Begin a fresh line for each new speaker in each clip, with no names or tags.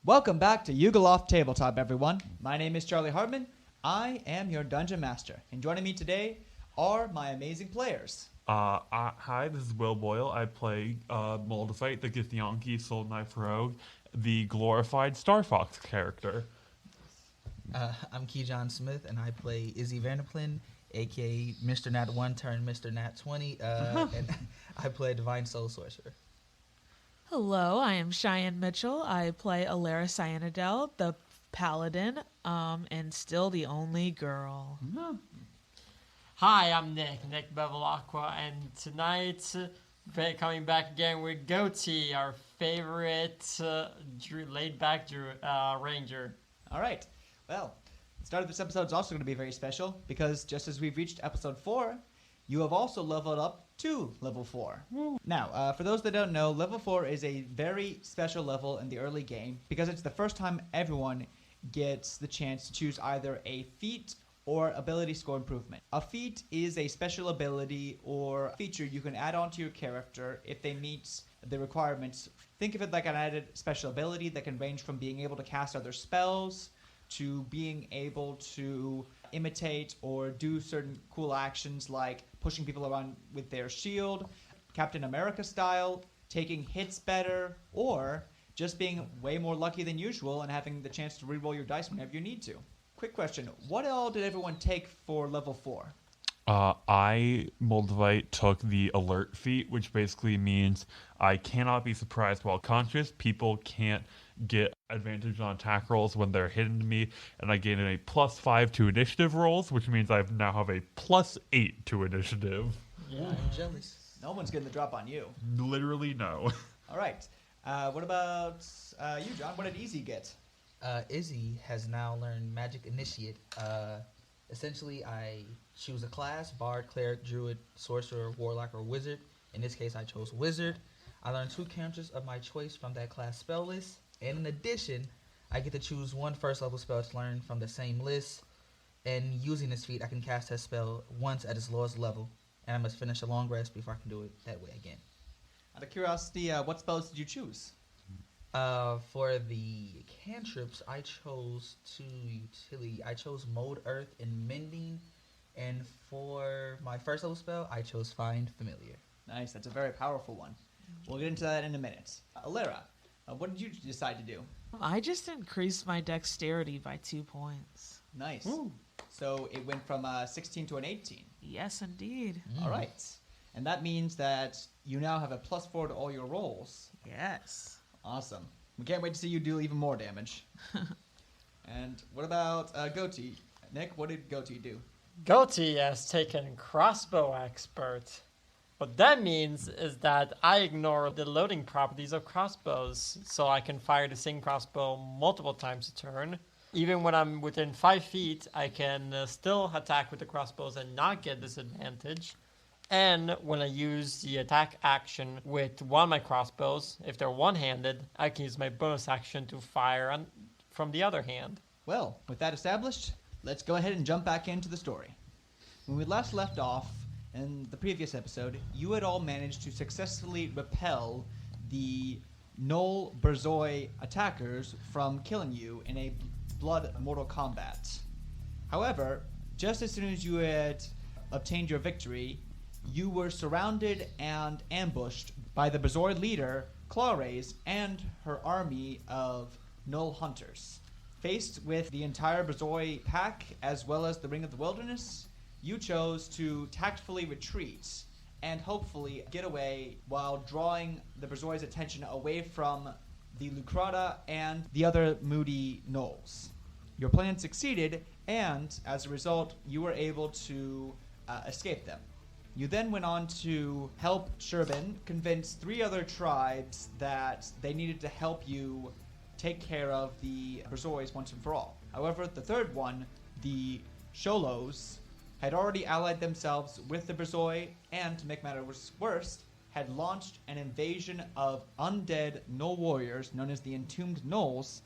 Welcome back to Yugoloth Tabletop, everyone. My name is Charlie Hartman. I am your Dungeon Master, and joining me today are my amazing players.
Hi, this is Will Boyle. I play Moldavite, the Githyanki Soul Knife Rogue, the glorified Star Fox character.
I'm Keyjon Smith, and I play Izzy Vanderplin, a.k.a. Mr. Nat 1 turned Mr. Nat 20, and I play Divine Soul Sorcerer.
Hello, I am Cheyenne Mitchell. I play Alara Cyanidel, the paladin, and still the only girl.
Hi, I'm Nick Bevilacqua, and tonight, coming back again with Goatee, our favorite laid-back ranger.
All right. Well, the start of this episode is also going to be very special because just as we've reached episode 4, you have also leveled up to level 4. Woo. Now, for those that don't know, level 4 is a very special level in the early game because it's the first time everyone gets the chance to choose either a feat or ability score improvement. A feat is a special ability or feature you can add on to your character if they meet the requirements. Think of it like an added special ability that can range from being able to cast other spells to being able to imitate or do certain cool actions like pushing people around with their shield, Captain America style, taking hits better, or just being way more lucky than usual and having the chance to reroll your dice whenever you need to. Quick question, what all did everyone take for level 4?
I, Moldavite, took the alert feat, which basically means I cannot be surprised while conscious. People can't get advantage on attack rolls when they're hidden to me, and I gain a +5 to initiative rolls, which means I now have a +8 to initiative.
Yeah, I'm jealous.
No one's getting the drop on you.
Literally no.
All right. What about you, John? What did Izzy get?
Izzy has now learned Magic Initiate. Essentially, I choose a class: Bard, Cleric, Druid, Sorcerer, Warlock, or Wizard. In this case, I chose Wizard. I learned 2 counters of my choice from that class spell list. And in addition, I get to choose 1 first-level spell to learn from the same list. And using this feat, I can cast that spell once at its lowest level. And I must finish a long rest before I can do it that way again.
Out of curiosity, what spells did you choose?
For the cantrips, I chose 2 utility. I chose Mold Earth and Mending. And for my first level spell, I chose Find Familiar.
Nice, that's a very powerful one. We'll get into that in a minute. Alara, what did you decide to do?
I just increased my dexterity by 2 points.
Nice. Ooh. So it went from 16 to an 18.
Yes, indeed.
All right. And that means that you now have a +4 to all your rolls.
Yes.
Awesome. We can't wait to see you do even more damage. And what about Goatee? Nick, what did Goatee do?
Goatee has taken Crossbow Expert. What that means is that I ignore the loading properties of crossbows, so I can fire the same crossbow multiple times a turn. Even when I'm within 5 feet, I can still attack with the crossbows and not get disadvantage. And when I use the attack action with one of my crossbows, if they're one-handed, I can use my bonus action to fire from the other hand.
Well, with that established, let's go ahead and jump back into the story. When we last left off, in the previous episode, you had all managed to successfully repel the Null Berzoi attackers from killing you in a blood mortal combat. However, just as soon as you had obtained your victory, you were surrounded and ambushed by the Berzoi leader, Clarace, and her army of Null Hunters. Faced with the entire Berzoi pack, as well as the Ring of the Wilderness, you chose to tactfully retreat and hopefully get away while drawing the Berzoi's attention away from the Lucrata and the other moody gnolls. Your plan succeeded, and as a result, you were able to escape them. You then went on to help Sherbin convince 3 other tribes that they needed to help you take care of the Berzois once and for all. However, the third one, the Sholos, had already allied themselves with the Berzoi, and to make matters worse, had launched an invasion of undead Gnoll warriors known as the Entombed Gnolls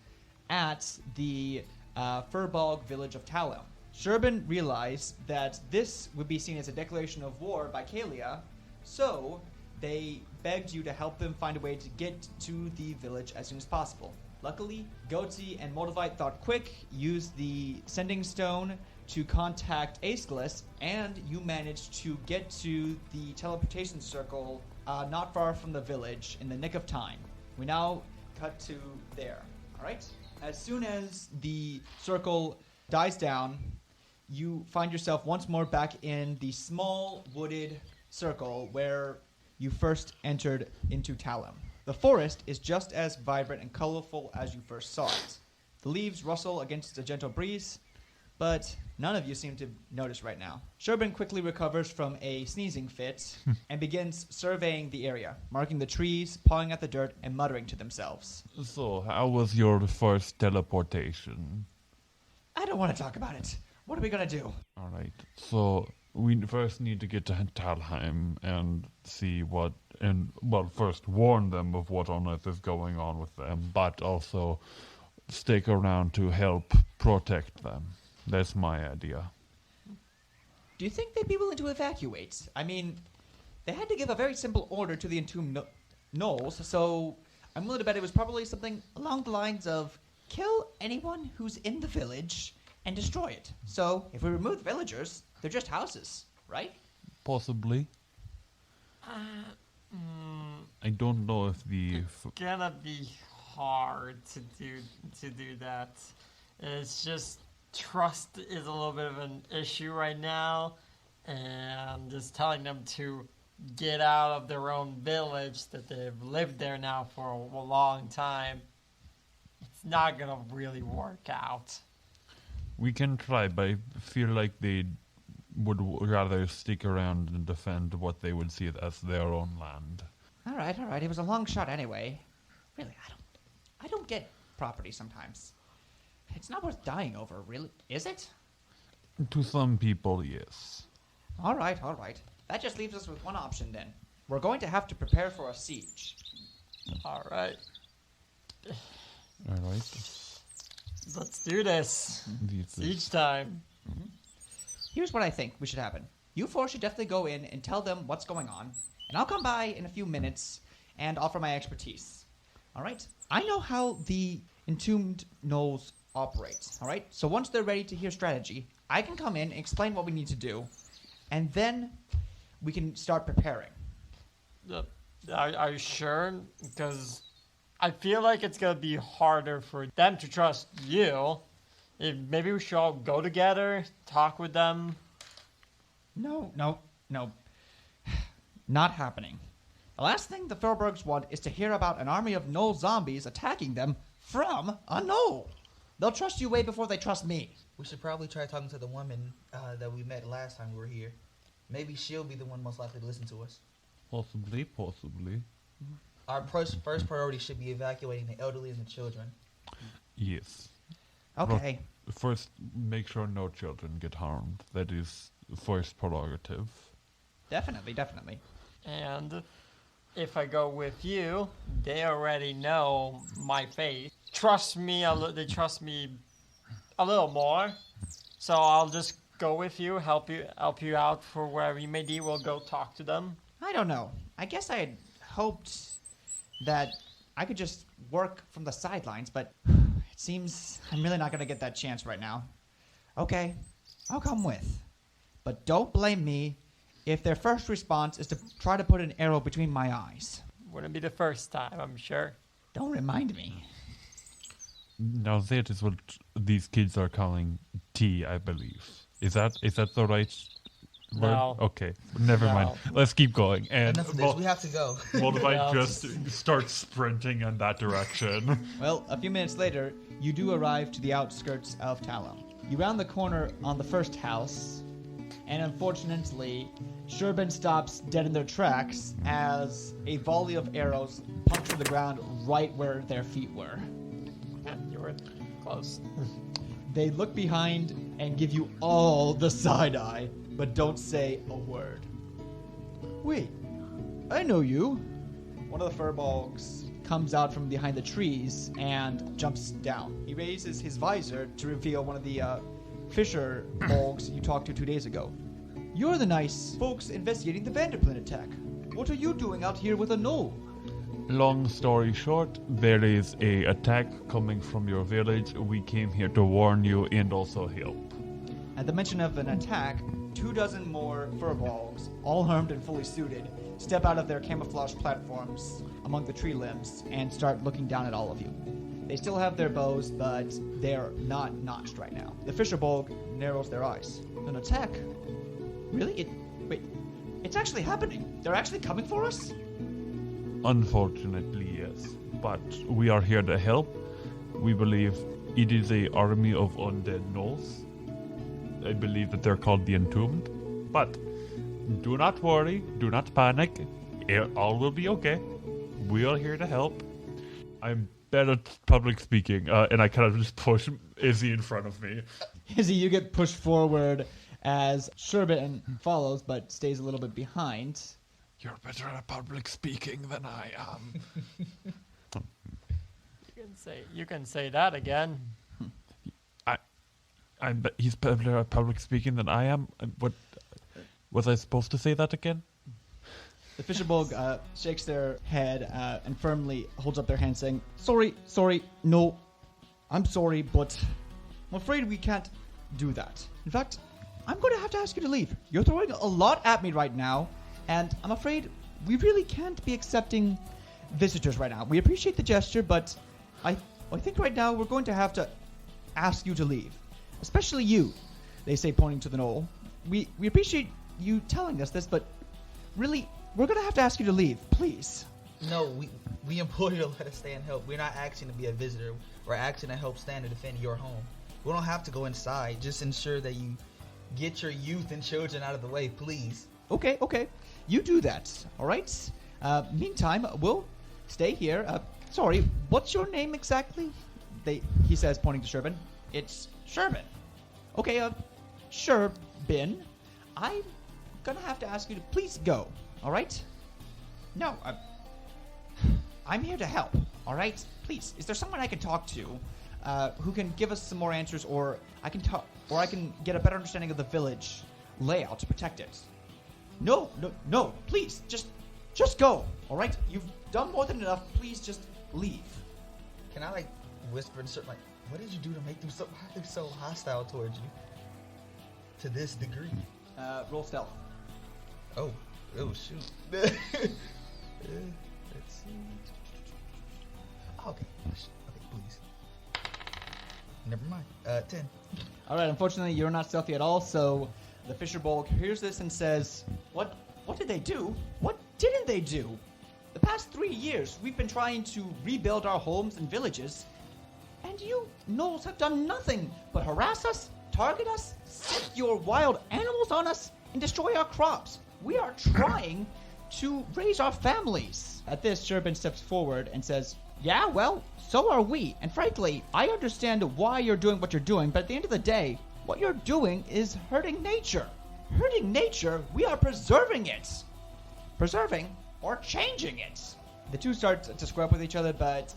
at the Furbolg village of Talhelm. Sherbin realized that this would be seen as a declaration of war by Kalia, so they begged you to help them find a way to get to the village as soon as possible. Luckily, Goatee and Moldavite thought quick, used the sending stone to contact Aeschylus, and you managed to get to the teleportation circle not far from the village in the nick of time. We now cut to there. All right? As soon as the circle dies down, you find yourself once more back in the small wooded circle where you first entered into Talhelm. The forest is just as vibrant and colorful as you first saw it. The leaves rustle against a gentle breeze, but none of you seem to notice right now. Sherbin quickly recovers from a sneezing fit and begins surveying the area, marking the trees, pawing at the dirt, and muttering to themselves.
So, how was your first teleportation?
I don't want to talk about it. What are we going to do?
Alright, so we first need to get to Talheim and see what, and, well, first warn them of what on earth is going on with them, but also stick around to help protect them. That's my idea.
Do you think they'd be willing to evacuate? I mean, they had to give a very simple order to the entombed gnolls, so I'm willing to bet it was probably something along the lines of kill anyone who's in the village and destroy it. So, if we remove the villagers, they're just houses, right?
Possibly. I don't know if the...
Gonna be hard to do that. It's just trust is a little bit of an issue right now, and just telling them to get out of their own village that they've lived there now for a long time, it's not gonna really work out.
We can try, but I feel like they would rather stick around and defend what they would see as their own land.
All right. It was a long shot anyway. Really, I don't get property sometimes. It's not worth dying over, really, is it?
To some people, yes.
All right. That just leaves us with one option then. We're going to have to prepare for a siege.
All right,
Alright.
let's do this. Siege time.
Here's what I think we should happen. You four should definitely go in and tell them what's going on, and I'll come by in a few minutes and offer my expertise. All right? I know how the entombed gnolls operate. All right? So once they're ready to hear strategy, I can come in and explain what we need to do, and then we can start preparing.
Are you sure? Because I feel like it's gonna be harder for them to trust you. Maybe we should all go together, talk with them.
No. Not happening. The last thing the Furbergs want is to hear about an army of gnoll zombies attacking them from a gnoll. They'll trust you way before they trust me.
We should probably try talking to the woman that we met last time we were here. Maybe she'll be the one most likely to listen to us.
Possibly.
Our first priority should be evacuating the elderly and the children.
Yes.
Okay.
First, make sure no children get harmed. That is first prerogative.
Definitely.
And if I go with you, they already know my faith. Trust me, they trust me a little more. So I'll just go with you, help you out for wherever you may be. We'll go talk to them.
I don't know. I guess I had hoped that I could just work from the sidelines, but it seems I'm really not going to get that chance right now. Okay, I'll come with. But don't blame me if their first response is to try to put an arrow between my eyes.
Wouldn't be the first time, I'm sure.
Don't remind me.
Now that is what these kids are calling tea, I believe. Is that the right word?
No.
Okay, never mind. Let's keep going. And
Enough of this. We have to go.
Moldavite just starts sprinting in that direction.
Well, a few minutes later, you do arrive to the outskirts of Talhelm. You round the corner on the first house, and unfortunately, Sherbin stops dead in their tracks as a volley of arrows puncture the ground right where their feet were.
You were close.
They look behind and give you all the side eye, but don't say a word. Wait, I know you. One of the furbolgs comes out from behind the trees and jumps down. He raises his visor to reveal one of the fisher bolgs you talked to 2 days ago. You're the nice folks investigating the Vanderplan attack. What are you doing out here with a gnoll?
Long story short, there is a attack coming from your village. We came here to warn you and also help.
At the mention of an attack, 24 more furbolgs, all armed and fully suited, step out of their camouflage platforms among the tree limbs and start looking down at all of you. They still have their bows, but they're not notched right now. The fisherbolg narrows their eyes. An attack? Really? Wait, it's actually happening. They're actually coming for us?
Unfortunately, yes. But we are here to help. We believe it is a army of undead gnolls. I believe that they're called the Entombed. But do not worry, do not panic. All will be okay. We are here to help. I'm bad at public speaking, and I kind of just push Izzy in front of me.
Izzy, you get pushed forward as Sherbet follows, but stays a little bit behind.
You're better at public speaking than I am.
You can say that again.
He's better at public speaking than I am. What was I supposed to say that again?
The fisherbolg shakes their head and firmly holds up their hand, saying, Sorry, no, I'm sorry, but I'm afraid we can't do that. In fact, I'm going to have to ask you to leave. You're throwing a lot at me right now, and I'm afraid we really can't be accepting visitors right now. We appreciate the gesture, but I think right now we're going to have to ask you to leave. Especially you, they say, pointing to the knoll. We appreciate you telling us this, but really, we're going to have to ask you to leave, please.
No, we implore you to let us stay and help. We're not asking to be a visitor. We're asking to help stand and defend your home. We don't have to go inside. Just ensure that you get your youth and children out of the way, please.
Okay. You do that, all right? Meantime, we'll stay here. Sorry, what's your name exactly? He says, pointing to Sherbin. It's Sherbin. Okay, Sherbin. I'm gonna have to ask you to please go, all right? No, I'm here to help, all right? Please, is there someone I can talk to who can give us some more answers, or I can get a better understanding of the village layout to protect it? No, please, just go, all right? You've done more than enough. Please just leave.
Can I whisper and certain what did you do to make them so hostile towards you to this degree?
Roll stealth.
Oh shoot. Let's see. Okay, please. Never mind. 10.
All right, unfortunately, you're not stealthy at all, so the fisherbolg hears this and says, What did they do? What didn't they do? The past 3 years, we've been trying to rebuild our homes and villages, and you gnolls have done nothing but harass us, target us, sift your wild animals on us, and destroy our crops. We are trying to raise our families. At this, Sherbin steps forward and says, Yeah, well, so are we. And frankly, I understand why you're doing what you're doing, but at the end of the day, what you're doing is hurting nature. Hurting nature? We are preserving it. Preserving or changing it. The two start to square up with each other, but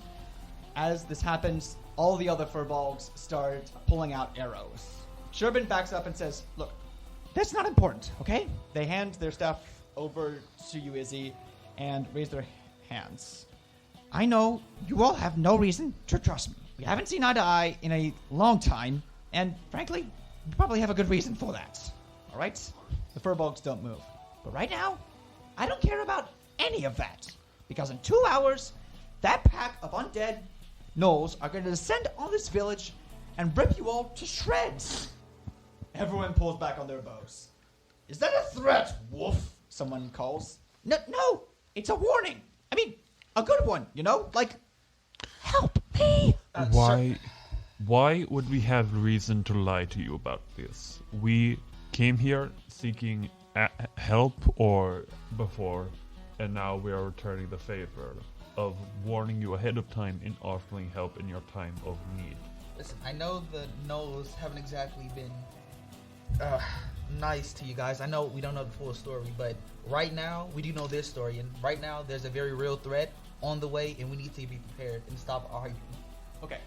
as this happens, all the other furbolgs start pulling out arrows. Sherbin backs up and says, Look, that's not important, okay? They hand their stuff over to you, Izzy, and raise their hands. I know you all have no reason to trust me. We haven't seen eye to eye in a long time, and frankly, you probably have a good reason for that. All right? The furbolgs don't move. But right now, I don't care about any of that, because in 2 hours, that pack of undead gnolls are going to descend on this village and rip you all to shreds. Everyone pulls back on their bows. Is that a threat, wolf? Someone calls. No, it's a warning. I mean, a good one, help me.
Why would we have reason to lie to you about this? We came here seeking help before, and now we are returning the favor of warning you ahead of time and offering help in your time of need.
Listen, I know the gnolls haven't exactly been nice to you guys. I know we don't know the full story, but right now we do know this story, and right now there's a very real threat on the way, and we need to be prepared and stop arguing.
Okay.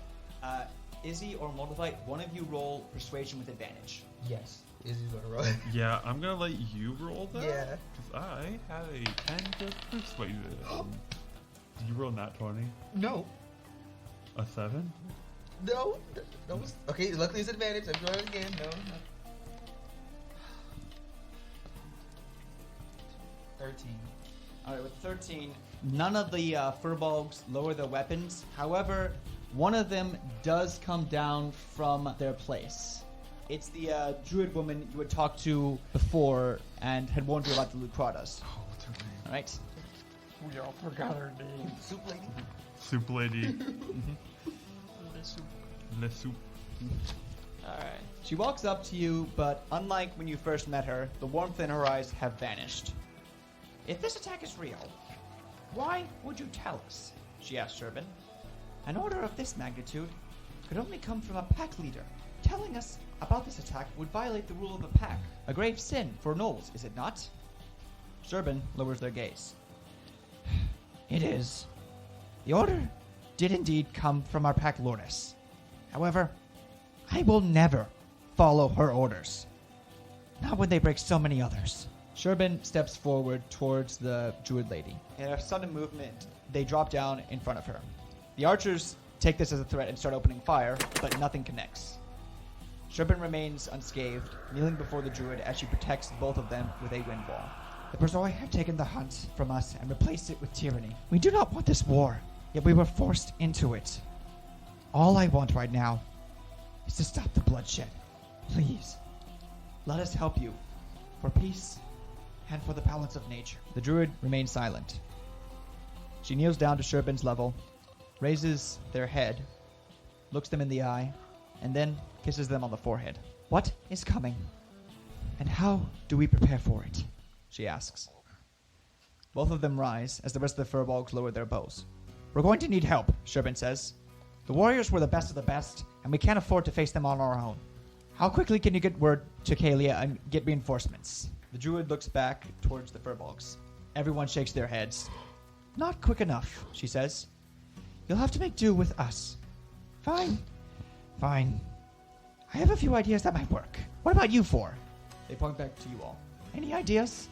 Izzy or Moldavite, one of you roll persuasion with advantage.
Yes, Izzy's gonna roll.
Yeah, I'm gonna let you roll that.
Yeah.
Because I have a 10 to persuasion. Did you roll nat 20?
No.
A 7?
No. Okay, luckily it's advantage. I'm doing it again. No. 13.
All right, with 13, none of the furbolgs lower their weapons. However, one of them does come down from their place. It's the druid woman you had talked to before and had warned you about the Lucratas.
Oh, what's her name?
All right.
We all forgot her name.
Soup lady.
Soup lady. Le soup.
Alright.
She walks up to you, but unlike when you first met her, the warmth in her eyes have vanished. If this attack is real, why would you tell us? She asked Sherbin. An order of this magnitude could only come from a pack leader. Telling us about this attack would violate the rule of the pack. A grave sin for gnolls, is it not? Sherbin lowers their gaze. It is. The order did indeed come from our pack lordess. However, I will never follow her orders. Not when they break so many others. Sherbin steps forward towards the druid lady. In a sudden movement, they drop down in front of her. The archers take this as a threat and start opening fire, but nothing connects. Sherbin remains unscathed, kneeling before the druid as she protects both of them with a wind wall. The Berzoi have taken the hunt from us and replaced it with tyranny. We do not want this war, yet we were forced into it. All I want right now is to stop the bloodshed. Please, let us help you, for peace and for the balance of nature. The druid remains silent. She kneels down to Sherbin's level, raises their head, looks them in the eye, and then kisses them on the forehead. What is coming? And how do we prepare for it? She asks. Both of them rise as the rest of the furbolgs lower their bows. We're going to need help, Sherbin says. The warriors were the best of the best, and we can't afford to face them on our own. How quickly can you get word to Kalia and get reinforcements? The druid looks back towards the furbolgs. Everyone shakes their heads. Not quick enough, she says. You'll have to make do with us. Fine. Fine. I have a few ideas that might work. What about you four? They point back to you all. Any ideas?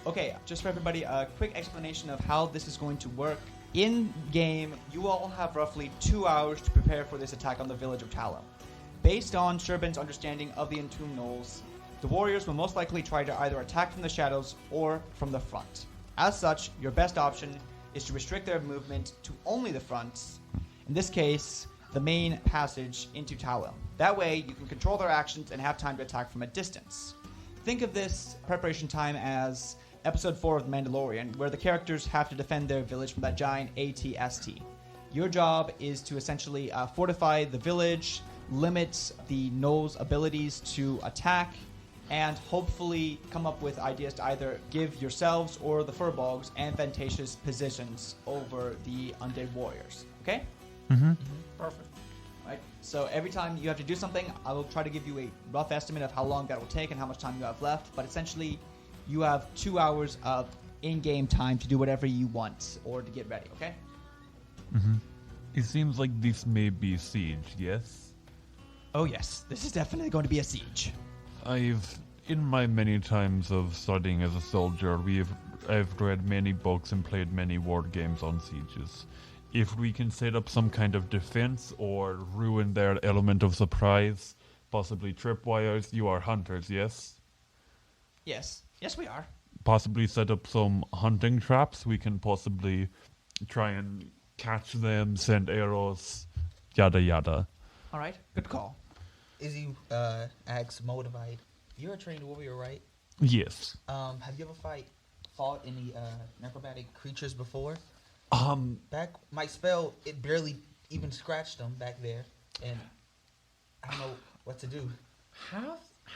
Okay, just for everybody, a quick explanation of how this is going to work. In game, you all have roughly 2 hours to prepare for this attack on the village of Talhelm. Based on Sherbin's understanding of the Entombed Gnolls, the warriors will most likely try to either attack from the shadows or from the front. As such, your best option is to restrict their movement to only the fronts. In this case, the main passage into Talhelm. That way, you can control their actions and have time to attack from a distance. Think of this preparation time as Episode 4 of The Mandalorian, where the characters have to defend their village from that giant AT-ST. Your job is to essentially fortify the village, limit the Gnolls' abilities to attack, and hopefully come up with ideas to either give yourselves or the furbolgs advantageous positions over the undead warriors. Okay?
Mm-hmm.
Perfect.
Right. So every time you have to do something, I will try to give you a rough estimate of how long that will take and how much time you have left. But essentially, you have 2 hours of in-game time to do whatever you want or to get ready, okay?
Mm-hmm. It seems like this may be siege, yes?
Oh yes, this is definitely going to be a siege.
In my many times of studying as a soldier, I've read many books and played many war games on sieges. If we can set up some kind of defense or ruin their element of surprise, possibly tripwires, you are hunters, yes?
Yes. Yes, we are.
Possibly set up some hunting traps. We can possibly try and catch them, send arrows, yada yada.
All right. Good call.
Izzy asks Moldavite, you're a trained warrior, right?
Yes.
Have you ever fought any necromantic creatures before? Back my spell, it barely even scratched them back there, and I don't know what to do.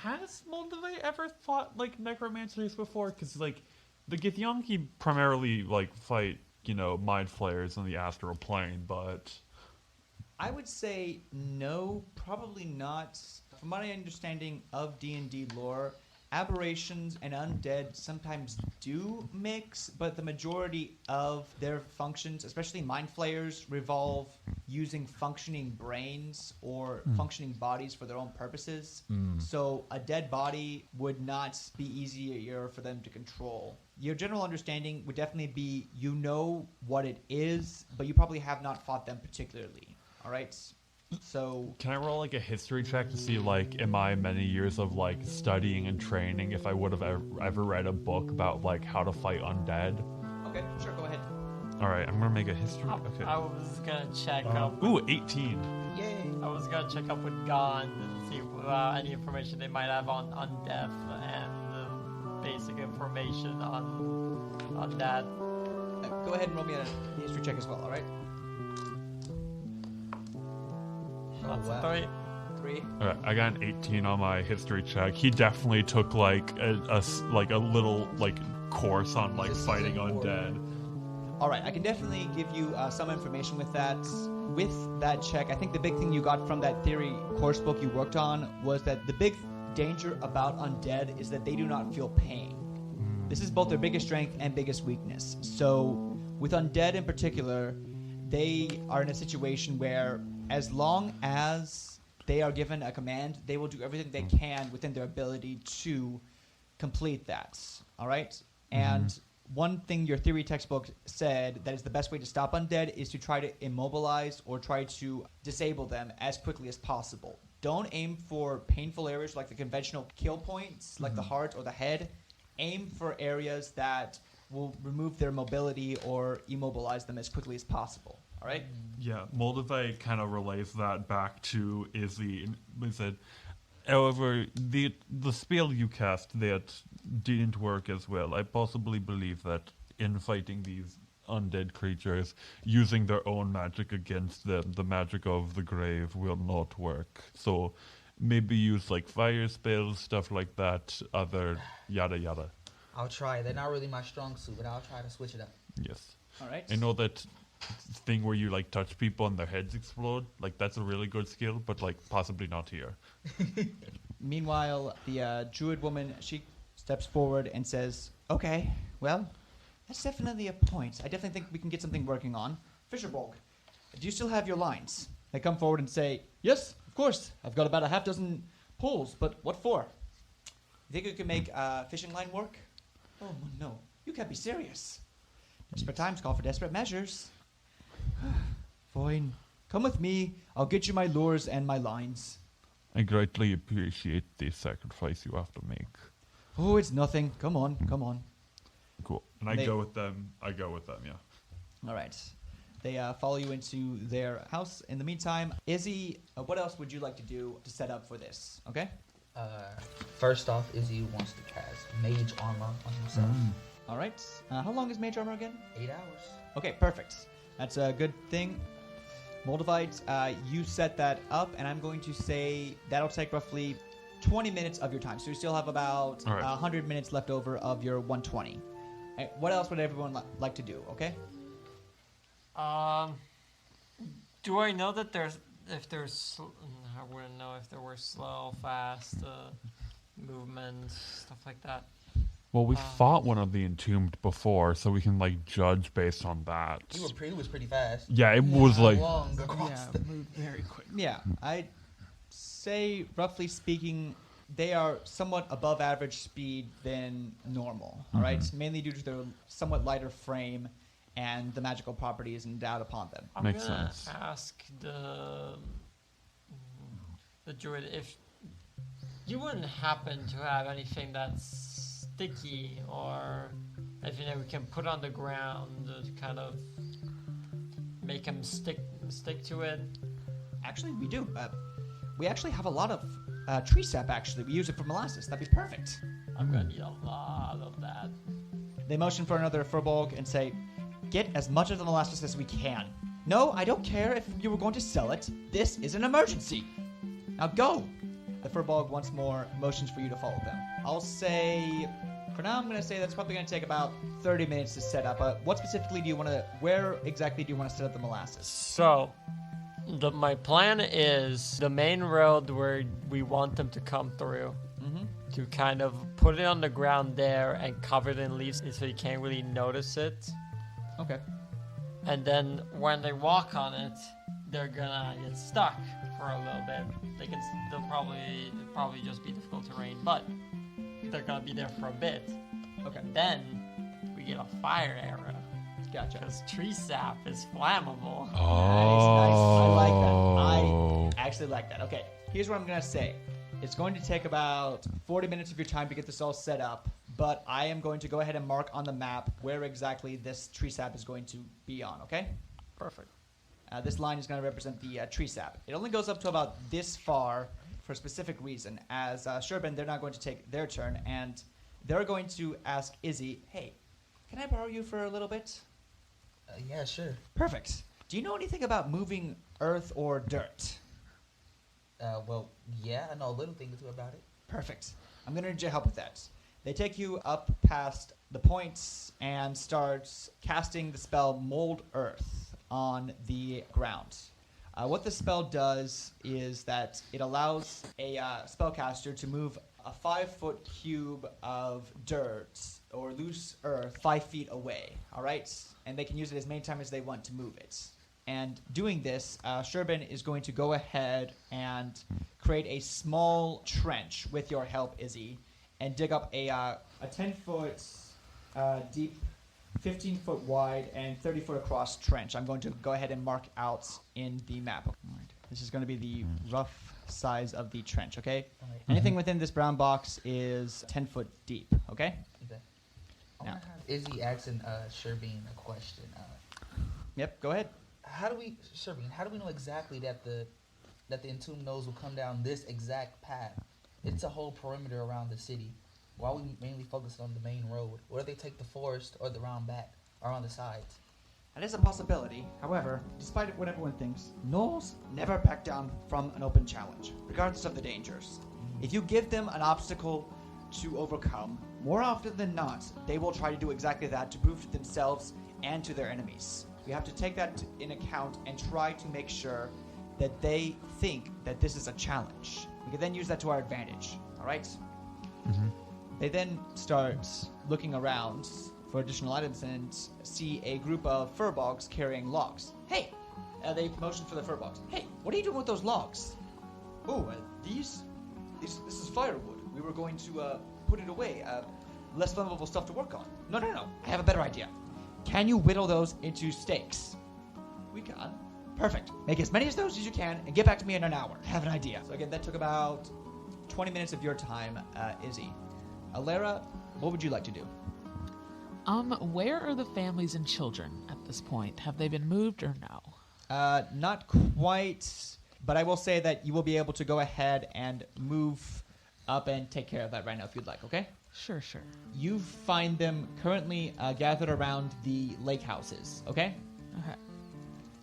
Has Moldavite ever fought like necromancers before? Because like the Githyanki primarily like fight, mind flayers in the astral plane, but
I would say no, probably not. From my understanding of D&D lore, aberrations and undead sometimes do mix, but the majority of their functions, especially mind flayers, revolve using functioning brains or functioning bodies for their own purposes. So a dead body would not be easier for them to control. Your general understanding would definitely be you know what it is, but you probably have not fought them particularly. All right? So
Can I roll like a history check to see like in my many years of like studying and training if I would have ever read a book about like how to fight undead?
okay, sure, go ahead.
All right, I'm gonna make a history. Okay.
I was gonna check up.
Ooh, 18.
Yay.
I was gonna check up with Gon and see any information they might have on death and basic information on that.
Go ahead and roll me a history check as well, all right?
That's
wow.
a 3.
3.
All right, I got an 18 on my history check. He definitely took like a little like course on like
He's a
fighting
seasoned
undead.
All right, I can definitely give you some information with that. With that check, I think the big thing you got from that theory course book you worked on was that the big danger about undead is that they do not feel pain. This is both their biggest strength and biggest weakness. So with undead in particular, they are in a situation where as long as they are given a command, they will do everything they can within their ability to complete that. All right? And one thing your theory textbook said that is the best way to stop undead is to try to immobilize or try to disable them as quickly as possible. Don't aim for painful areas like the conventional kill points, like the heart or the head. Aim for areas that will remove their mobility or immobilize them as quickly as possible. All right?
Yeah, Moldavite kind of relays that back to Izzy. He said, however, the spell you cast that didn't work as well. I possibly believe that in fighting these undead creatures, using their own magic against them, the magic of the grave will not work. So maybe use like fire spells, stuff like that, other yada yada.
I'll try. They're not really my strong suit, but I'll try to switch it up.
Yes.
All right.
I know that thing where you like touch people and their heads explode, like that's a really good skill, but like possibly not here.
Meanwhile, the druid woman, she steps forward and says, okay, well, that's definitely a point. I definitely think we can get something working on. Fisherbolg, do you still have your lines? They come forward and say, yes, of course. I've got about a half dozen poles, but what for? You think you can make fishing line work? Oh, no. You can't be serious. Desperate times call for desperate measures. Fine. Come with me. I'll get you my lures and my lines.
I greatly appreciate the sacrifice you have to make.
Oh, it's nothing. Come on, come on.
Cool. And I
They-
go with them, yeah.
All right. They follow you into their house. In the meantime, Izzy, what else would you like to do to set up for this? Okay?
First off, Izzy wants to cast Mage Armor on himself.
All right. How long is Mage Armor again?
8 hours.
Okay, perfect. That's a good thing. Moldavite, you set that up, and I'm going to say that'll take roughly 20 minutes of your time. So you still have about
All right.
100 minutes left over of your 120. What else would everyone like to do, okay?
Do I know that I wouldn't know if there were slow, fast movements, stuff like that.
Well, we fought one of the entombed before, so we can like judge based on that.
He was pretty fast.
Yeah, it was
How
like
long across the
moved very quick.
Yeah, I'd say, roughly speaking, they are somewhat above average speed than normal, all right? Mainly due to their somewhat lighter frame and the magical properties endowed upon them.
I'm
Makes
gonna
sense.
ask the druid if you wouldn't happen to have anything that's sticky or anything that we can put on the ground to kind of make him stick to it.
Actually, we do. We actually have a lot of tree sap, actually. We use it for molasses. That'd be perfect.
I'm gonna need a lot of that.
They motion for another furbolg and say, get as much of the molasses as we can. No, I don't care if you were going to sell it. This is an emergency. Now go. The furbolg once more motions for you to follow them. I'll say, for now, I'm going to say that's probably going to take about 30 minutes to set up. Where exactly do you want to set up the molasses?
So, my plan is the main road where we want them to come through. to kind of put it on the ground there and cover it in leaves so you can't really notice it.
Okay.
And then when they walk on it, they're gonna get stuck for a little bit. They'll probably just be difficult terrain, but they're gonna be there for a bit.
Okay.
Then we get a fire arrow.
Gotcha.
Because tree sap is flammable.
Nice. I like that.
Oh.
I actually like that. Okay, here's what I'm going to say. It's going to take about 40 minutes of your time to get this all set up, but I am going to go ahead and mark on the map where exactly this tree sap is going to be on, okay?
Perfect.
This line is going to represent the tree sap. It only goes up to about this far for a specific reason. As Sherbin, they're not going to take their turn, and they're going to ask Izzy, hey, can I borrow you for a little bit?
Yeah, sure.
Perfect. Do you know anything about moving earth or dirt?
Well, yeah, I know a little thing or two about it.
Perfect. I'm going to need your help with that. They take you up past the points and start casting the spell Mold Earth on the ground. What the spell does is that it allows a spellcaster to move a 5-foot cube of dirt or loose earth 5 feet away, all right? And they can use it as many times as they want to move it. And doing this, Sherbin is going to go ahead and create a small trench with your help, Izzy, and dig up a 10-foot deep, 15-foot wide, and 30-foot across trench. I'm going to go ahead and mark out in the map. All right. This is going to be the rough size of the trench, okay?
All right.
Anything within this brown box is 10 foot deep, okay?
Okay. I
Now.
want to have Izzy asking Sherbin a question.
Yep, go ahead.
Sherbin, how do we know exactly that the entombed nose will come down this exact path? It's a whole perimeter around the city. Why are we mainly focused on the main road? Or do they take the forest or the round back or on the sides?
That is a possibility. However, despite what everyone thinks, gnolls never back down from an open challenge, regardless of the dangers. If you give them an obstacle to overcome, more often than not, they will try to do exactly that to prove to themselves and to their enemies. We have to take that in account and try to make sure that they think that this is a challenge. We can then use that to our advantage, all right?
Mm-hmm.
They then start looking around for additional items and see a group of furbolgs carrying logs. Hey! They motion for the furbolgs. Hey, what are you doing with those logs? Oh, this is firewood. We were going to put it away. Less flammable stuff to work on. No. I have a better idea. Can you whittle those into stakes? We can. Perfect. Make as many of those as you can and get back to me in an hour. I have an idea. So again, that took about 20 minutes of your time, Izzy. Alara, what would you like to do?
Where are the families and children at this point? Have they been moved or no?
Not quite, but I will say that you will be able to go ahead and move up and take care of that right now if you'd like, okay?
Sure.
You find them currently gathered around the lake houses, okay?
Okay.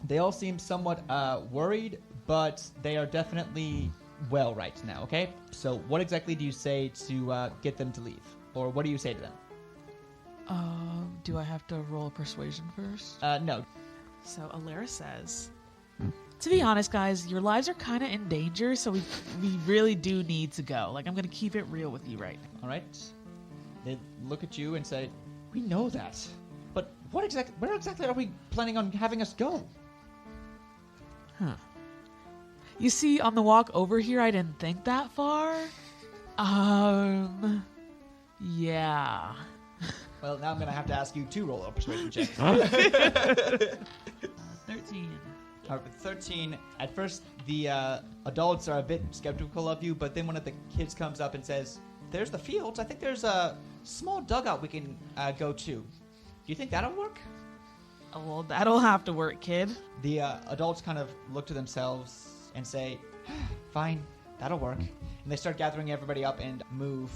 They all seem somewhat worried, but they are definitely well right now, okay? So what exactly do you say to get them to leave? Or what do you say to them?
Do I have to roll a persuasion first?
No.
So Alara says, to be honest, guys, your lives are kind of in danger, so we really do need to go. Like, I'm going to keep it real with you right now.
All right. They look at you and say, we know that. But where exactly are we planning on having us go?
Huh. You see, on the walk over here, I didn't think that far. Yeah.
Well, now I'm going to have to ask you to roll a persuasion check.
13.
All right, with 13, at first the adults are a bit skeptical of you, but then one of the kids comes up and says, there's the fields. I think there's a small dugout we can go to. Do you think that'll work?
Oh, well, that'll have to work, kid.
The adults kind of look to themselves and say, fine, that'll work. And they start gathering everybody up and move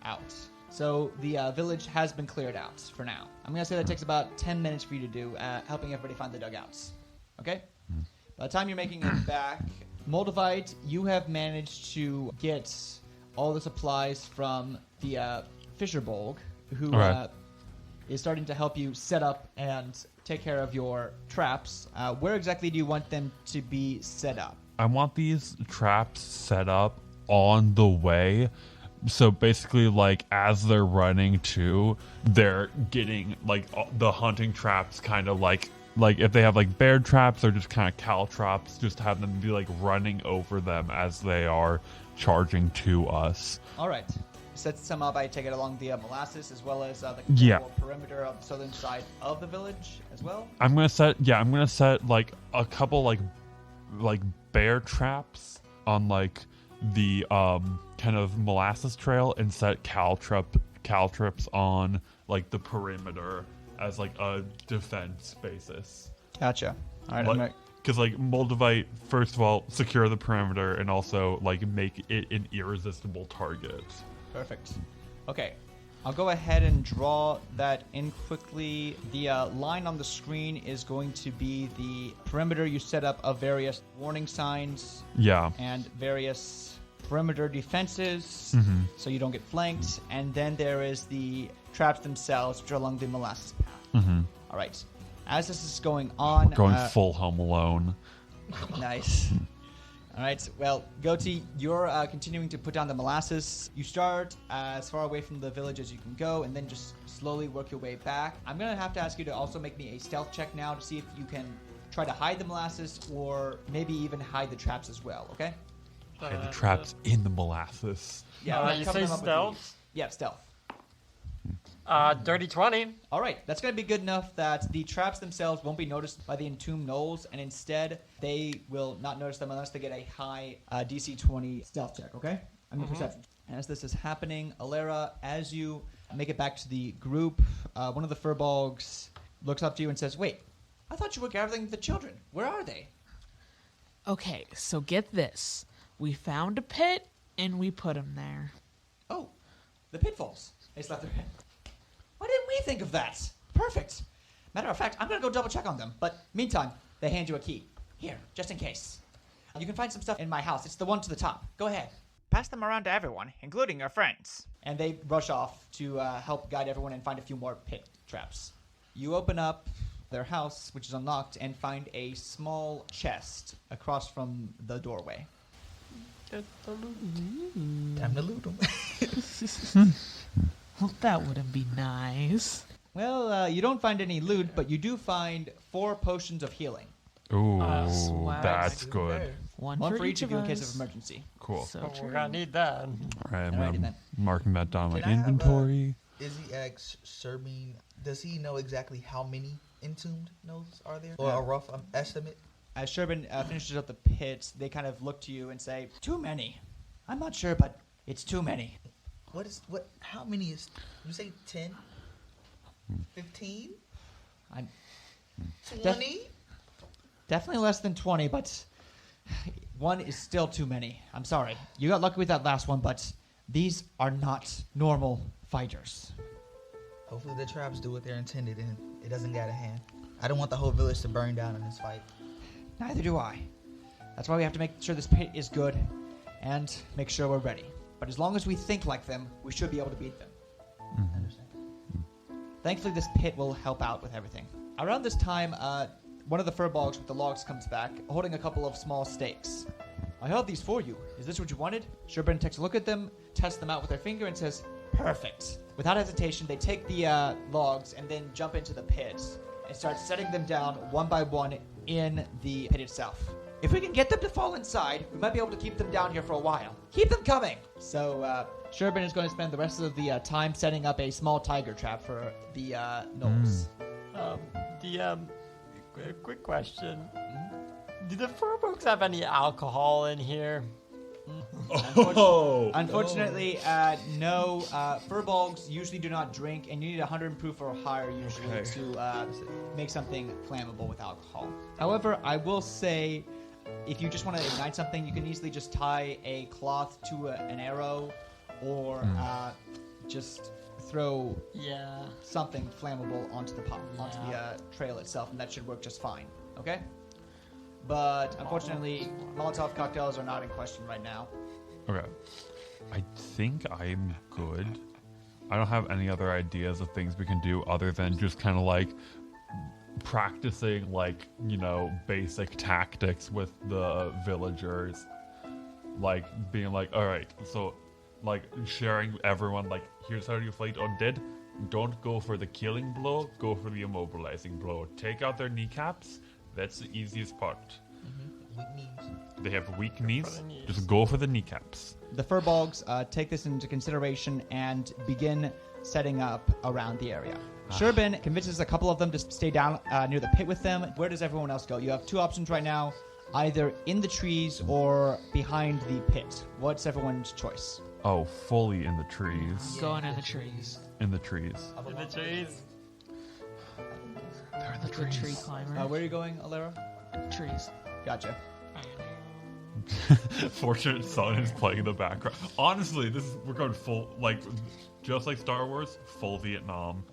out. So the village has been cleared out for now. I'm going to say that takes about 10 minutes for you to do, helping everybody find the dugouts. Okay? By the time you're making it back, Moldavite, you have managed to get all the supplies from the Fisherbolg, who
Right.
is starting to help you set up and take care of your traps. Where exactly do you want them to be set up?
I want these traps set up on the way So basically, like, as they're running too, they're getting, like, the hunting traps kind of like if they have, like, bear traps or just kind of cow traps, just have them be, like, running over them as they are charging to us.
All right. Set some up. I take it along the molasses as well as the
Yeah.
perimeter of the southern side of the village as well.
I'm gonna set like a couple like bear traps on like the kind of molasses trail and set cow traps on like the perimeter as like a defense basis.
Gotcha. All right.
Because like Moldavite, first of all, secure the perimeter and also like make it an irresistible target.
Perfect. Okay. I'll go ahead and draw that in quickly. The line on the screen is going to be the perimeter you set up of various warning signs
Yeah.
and various perimeter defenses so you don't get flanked. And then there is the traps themselves, which are along the molasses path. All right. As this is going on...
Going full Home Alone.
Nice. All right. Well, Goatee, you're continuing to put down the molasses. You start as far away from the village as you can go, and then just slowly work your way back. I'm going to have to ask you to also make me a stealth check now to see if you can try to hide the molasses or maybe even hide the traps as well, okay?
Hide the traps in the molasses.
Yeah.
You
cover
say
them up with
stealth?
these. Yeah, stealth.
Dirty 20.
All right, that's going to be good enough that the traps themselves won't be noticed by the entombed gnolls, and instead they will not notice them unless they get a high DC 20 stealth check, okay? I mean perception. As this is happening, Alera, as you make it back to the group, one of the furbolgs looks up to you and says, "Wait, I thought you were gathering the children. Where are they?"
Okay, so get this. We found a pit, and we put them there.
"Oh, the pitfalls." They slap their head. "Why didn't we think of that? Perfect. Matter of fact, I'm going to go double check on them. But meantime, they hand you a key. Here, just in case. You can find some stuff in my house. It's the one to the top. Go ahead. Pass them around to everyone, including your friends." And they rush off to help guide everyone and find a few more pit traps. You open up their house, which is unlocked, and find a small chest across from the doorway.
Time to loot them.
Well, that wouldn't be nice.
Well, you don't find any loot, but you do find 4 potions of healing.
Ooh,
swag.
that's good.
One
for each of you in
us.
case of emergency.
Cool.
So
Oh, we're
true.
gonna need that.
All right,
Alrighty
I'm
then.
marking that down my
Can I have,
inventory.
Izzy asks Sherbine, does he know exactly how many entombed gnolls are there? Or a rough estimate?
As Sherbin finishes up the pits, they kind of look to you and say, "Too many. I'm not sure, but it's too many."
How many is, you say 10? 15?
I'm
20?
definitely less than 20, but one is still too many. I'm sorry. You got lucky with that last one, but these are not normal fighters.
Hopefully the traps do what they're intended and it doesn't get out of hand. I don't want the whole village to burn down in this fight.
Neither do I. That's why we have to make sure this pit is good and make sure we're ready. But as long as we think like them, we should be able to beat them.
Understand?
Thankfully, this pit will help out with everything. Around this time, one of the furbolgs with the logs comes back, holding a couple of small stakes. "I have these for you. Is this what you wanted?" Sherbin takes a look at them, tests them out with their finger, and says, "Perfect." Without hesitation, they take the logs and then jump into the pit and start setting them down one by one in the pit itself. "If we can get them to fall inside, we might be able to keep them down here for a while. Keep them coming!" So, Sherbin is going to spend the rest of the time setting up a small tiger trap for the gnolls.
Quick question. Do the furbolgs have any alcohol in here?
Unfortunately, no. Furbolgs usually do not drink, and you need 100 proof or higher usually to make something flammable with alcohol. However, I will say, if you just want to ignite something, you can easily just tie a cloth to an arrow, or just throw something flammable onto the trail itself, and that should work just fine. Okay? But unfortunately, Molotov cocktails are not in question right now.
Okay. I think I'm good. I don't have any other ideas of things we can do other than just kind of like practicing, like, you know, basic tactics with the villagers. Like being like, all right, so like sharing everyone like, here's how you fight undead. Don't go for the killing blow, go for the immobilizing blow. Take out their kneecaps. That's the easiest part.
Weak knees.
They have weak knees.
the knees.
Just go for the kneecaps.
The furbolgs take this into consideration and begin setting up around the area. Sherbin convinces a couple of them to stay down near the pit with them. Where does everyone else go? You have two options right now, either in the trees or behind the pit. What's everyone's choice?
Oh, fully in the trees.
Going in the trees.
In the trees.
In the trees.
They're in the
Like a tree
trees.
climber.
Where are you going, Alera?
Trees.
Gotcha.
Fortunate Son is playing in the background. Honestly, we're going full, like, just like Star Wars, full Vietnam.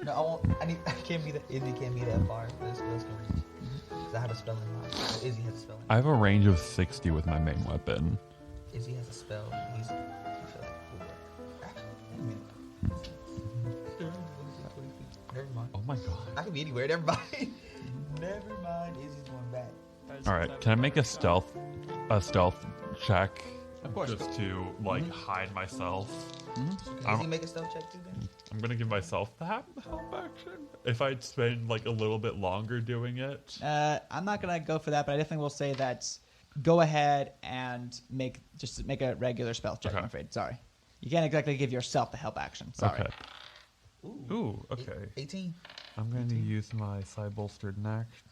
No, I won't. I can't be that. Izzy can't be that far. This can reach. 'Cause I have a spell in mind. Well, Izzy has a spell.
I have a range of 60 with my main weapon.
Izzy has a spell. I feel like actually, wait a minute. 30, 40 feet. Never mind.
Oh my god.
I can be anywhere. Never mind. Never mind. Izzy's going back.
All right, can I make a stealth check?
Of course.
Just to like hide myself.
Can
I'm-
Izzy make a stealth check too then?
I'm gonna give myself the help action. If I'd spend like a little bit longer doing it.
I'm not gonna go for that, but I definitely will say that go ahead and make a regular spell check.
Okay.
I'm afraid. Sorry, you can't exactly give yourself the help action. Sorry.
Okay. Ooh, okay.
18.
I'm going to use my side bolstered next.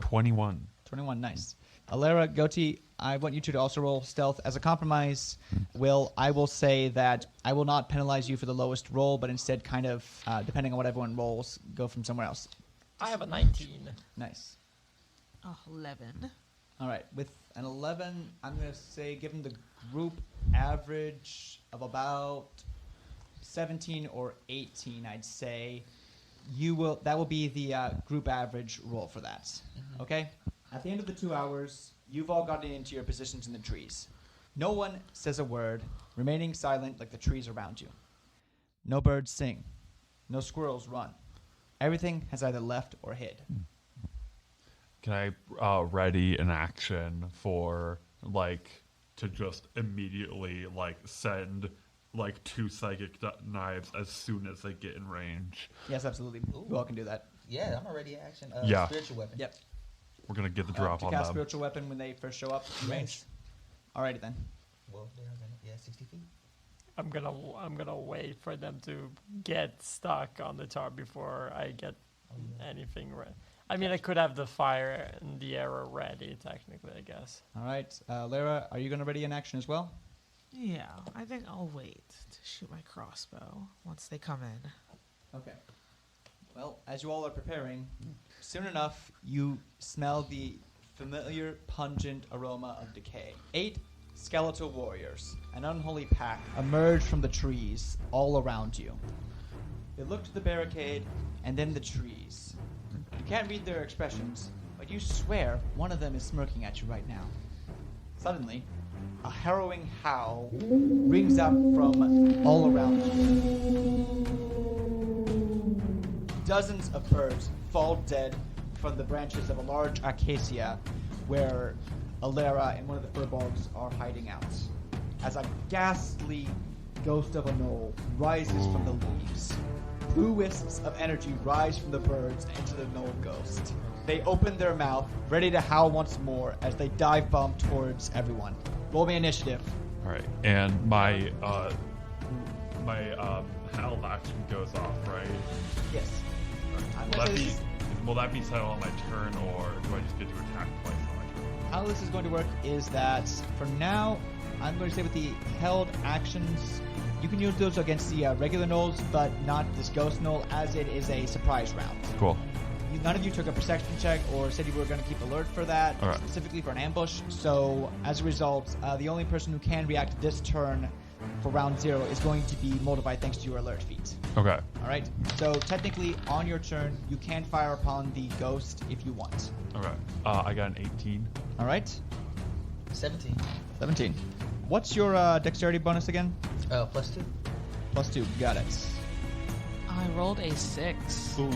21.
21, nice. Alera, Goti, I want you two to also roll stealth. As a compromise, I will say that I will not penalize you for the lowest roll, but instead kind of, depending on what everyone rolls, go from somewhere else.
I have a 19.
Nice.
Oh, 11.
All right, with an 11, I'm going to say, given the group average of about 17 or 18, I'd say, that will be the group average roll for that. Okay? At the end of the 2 hours, you've all gotten into your positions in the trees. No one says a word, remaining silent like the trees around you. No birds sing. No squirrels run. Everything has either left or hid.
Can I ready an action for like to just immediately like send like 2 psychic knives as soon as they get in range?
Yes, absolutely. You all can do that.
Yeah, I'm already action.
Yeah.
Spiritual weapon.
Yep.
We're gonna get the drop
to
on
cast
them.
spiritual weapon when they first show up in range. Alrighty then.
Well, they are gonna, 60 feet.
I'm gonna wait for them to get stuck on the tar before I get anything ready. I mean, I could have the fire and the arrow ready, technically, I guess.
All right, Lara, are you going to ready an action as well?
Yeah, I think I'll wait to shoot my crossbow once they come in.
Okay. Well, as you all are preparing, soon enough you smell the familiar, pungent aroma of decay. 8 skeletal warriors, an unholy pack, emerge from the trees all around you. They look to the barricade and then the trees. You can't read their expressions, but you swear one of them is smirking at you right now. Suddenly, a harrowing howl rings out from all around you. Dozens of birds fall dead from the branches of a large acacia where Alera and one of the furbolgs are hiding out. As a ghastly ghost of a knoll rises from the leaves. Blue wisps of energy rise from the birds into the knoll ghost. They open their mouth, ready to howl once more as they dive bomb towards everyone. Roll me initiative.
All right, and my howl action goes off, right?
Yes.
Will that be set on my turn, or do I just get to attack twice on my turn?
How this is going to work is that for now, I'm going to say with the held actions, you can use those against the regular gnolls, but not this ghost gnoll, as it is a surprise round.
Cool.
None of you took a perception check or said you were going to keep alert for that,
All right.
specifically for an ambush. So, as a result, the only person who can react this turn for round 0 is going to be Moldified thanks to your alert feat.
Okay.
All right? So, technically, on your turn, you can fire upon the ghost if you want.
Okay. I got an 18.
All right?
17.
17. What's your dexterity bonus again?
+2.
+2. Got it.
I rolled a 6.
Ooh.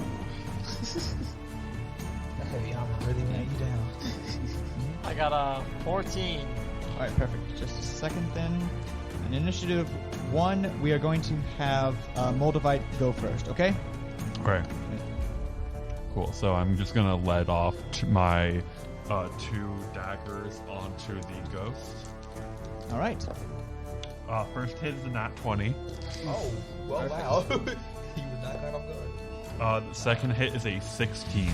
That heavy armor really weighing you down.
I got a 14.
All right, perfect. Just a second then. In initiative 1, we are going to have Moldavite go first, okay?
Okay. Cool. So I'm just gonna let off my 2 daggers onto the ghost.
All right.
First hit is a nat 20.
Oh, well, wow. You would not got off guard.
The second hit is a 16.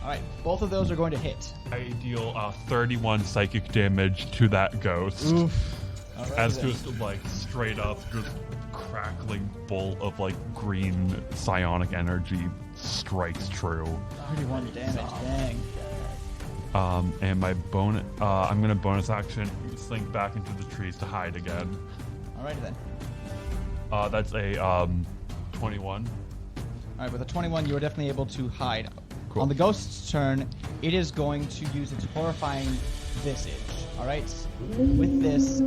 All right. Both of those are going to hit.
I deal 31 psychic damage to that ghost.
Oof. All right,
As
then.
just like straight up, just crackling bolt of like green psionic energy strikes true.
31 damage. Dang.
And my bonus, I'm gonna bonus action slink back into the trees to hide again.
All right then.
That's a 21.
All right. With a 21, you are definitely able to hide.
Cool.
On the ghost's turn, it is going to use its horrifying visage. All right. With this,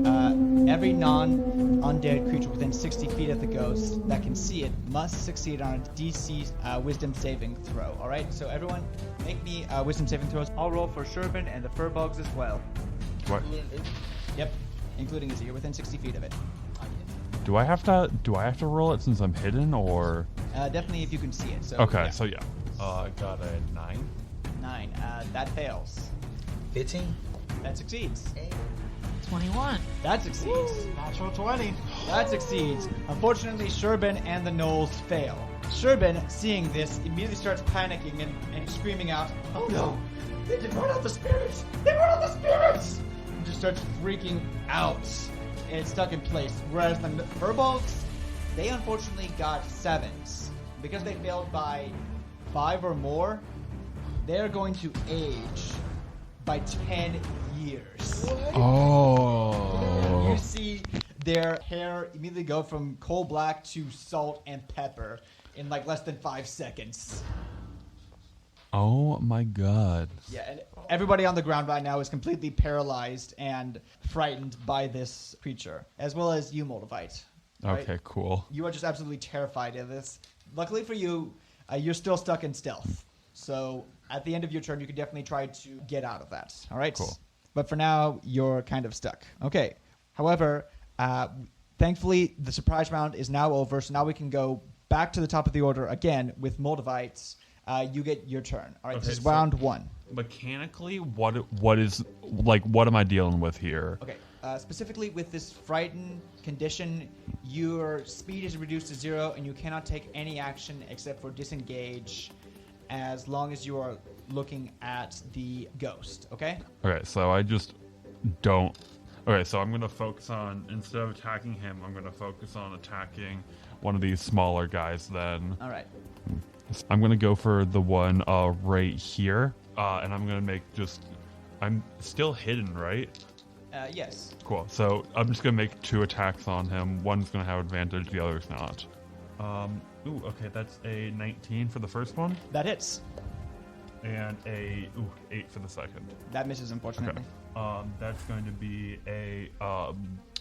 every non-undead creature within 60 feet of the ghost that can see it must succeed on a DC Wisdom saving throw. All right. So everyone, make me Wisdom saving throws. I'll roll for Sherbin and the Furbolgs as well.
What?
Yep, including Izzy. You're within 60 feet of it.
Do I have to roll it since I'm hidden, or?
Definitely if you can see it. So
Okay,
yeah.
so yeah. I got a 9.
9. That fails.
15.
That succeeds.
21.
That succeeds.
Natural 20.
That succeeds. Unfortunately, Sherbin and the Knolls fail. Sherbin, seeing this, immediately starts panicking and screaming out, "Oh no! They did burn out the spirits! They burned out the spirits!" And just starts freaking out. And it's stuck in place. Whereas the Furbolgs, they unfortunately got 7s. Because they failed by 5 or more, they're going to age by 10 years.
Oh.
You see their hair immediately go from coal black to salt and pepper in like less than 5 seconds.
Oh my god.
Yeah, and everybody on the ground right now is completely paralyzed and frightened by this creature, as well as you, Moldavite. right?
Okay, cool.
You are just absolutely terrified of this. Luckily for you, you're still stuck in stealth. So at the end of your turn, you can definitely try to get out of that. All right?
Cool.
But for now, you're kind of stuck. Okay. However, thankfully, the surprise round is now over. So now we can go back to the top of the order again with Moldavites. You get your turn. All right,
Okay,
this is
so-
round one.
Mechanically, what am I dealing with here?
Okay. Specifically with this frightened condition, your speed is reduced to 0 and you cannot take any action except for disengage as long as you are looking at the ghost, okay?
Okay, so I just don't. Okay, so I'm gonna focus on, instead of attacking him, I'm gonna focus on attacking one of these smaller guys then.
All right.
I'm gonna go for the one right here, and I'm gonna make I'm still hidden, right?
Yes.
Cool. So I'm just gonna make 2 attacks on him. One's gonna have advantage, the other's not. Okay, that's a 19 for the first one,
That hits.
and a 8 for the second.
That misses, unfortunately.
Okay. That's going to be a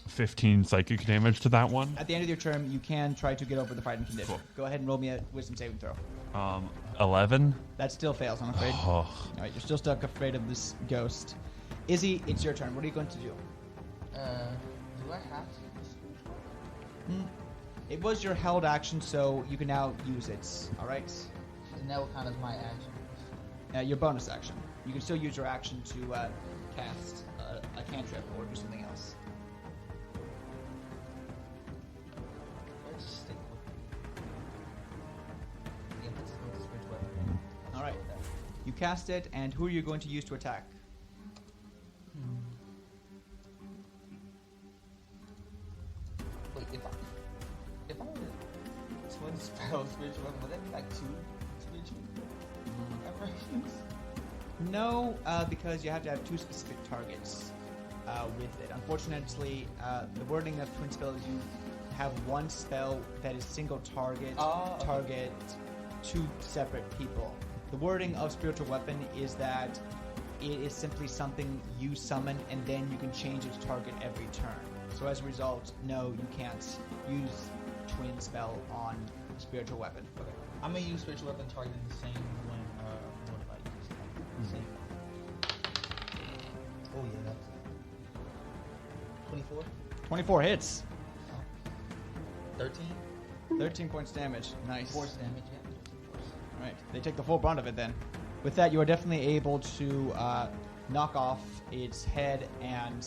15 psychic damage to that one.
At the end of your turn, you can try to get over the frightened condition.
Cool.
Go ahead and roll me a wisdom saving throw.
11.
That still fails, I'm afraid.
Oh,
All right, you're still stuck afraid of this ghost. Izzy, it's your turn. What are you going to do?
Do I have to?
It was your held action, so you can now use it. All right?
And that will count as my action.
Your bonus action. You can still use your action to cast a cantrip or do something else.
Let's just stick with yeah, let's go with the spiritual weapon.
All right. You cast it, and who are you going to use to attack?
Wait, if I were to twin spell spiritual weapon, would that be like 2 spiritual operations?
No, because you have to have 2 specific targets with it. Unfortunately, the wording of twin spell is you have 1 spell that is single target,
Okay.
target 2 separate people. The wording of spiritual weapon is that it is simply something you summon and then you can change its target every turn. So as a result, no, you can't use twin spell on spiritual weapon.
Okay. I'm gonna use spiritual weapon targeting the same one. What if I use? Same. Oh yeah, 24.
24 hits.
13.
13 points damage. Nice.
Force damage, yeah.
All right. They take the full brunt of it then. With that, you are definitely able to knock off its head and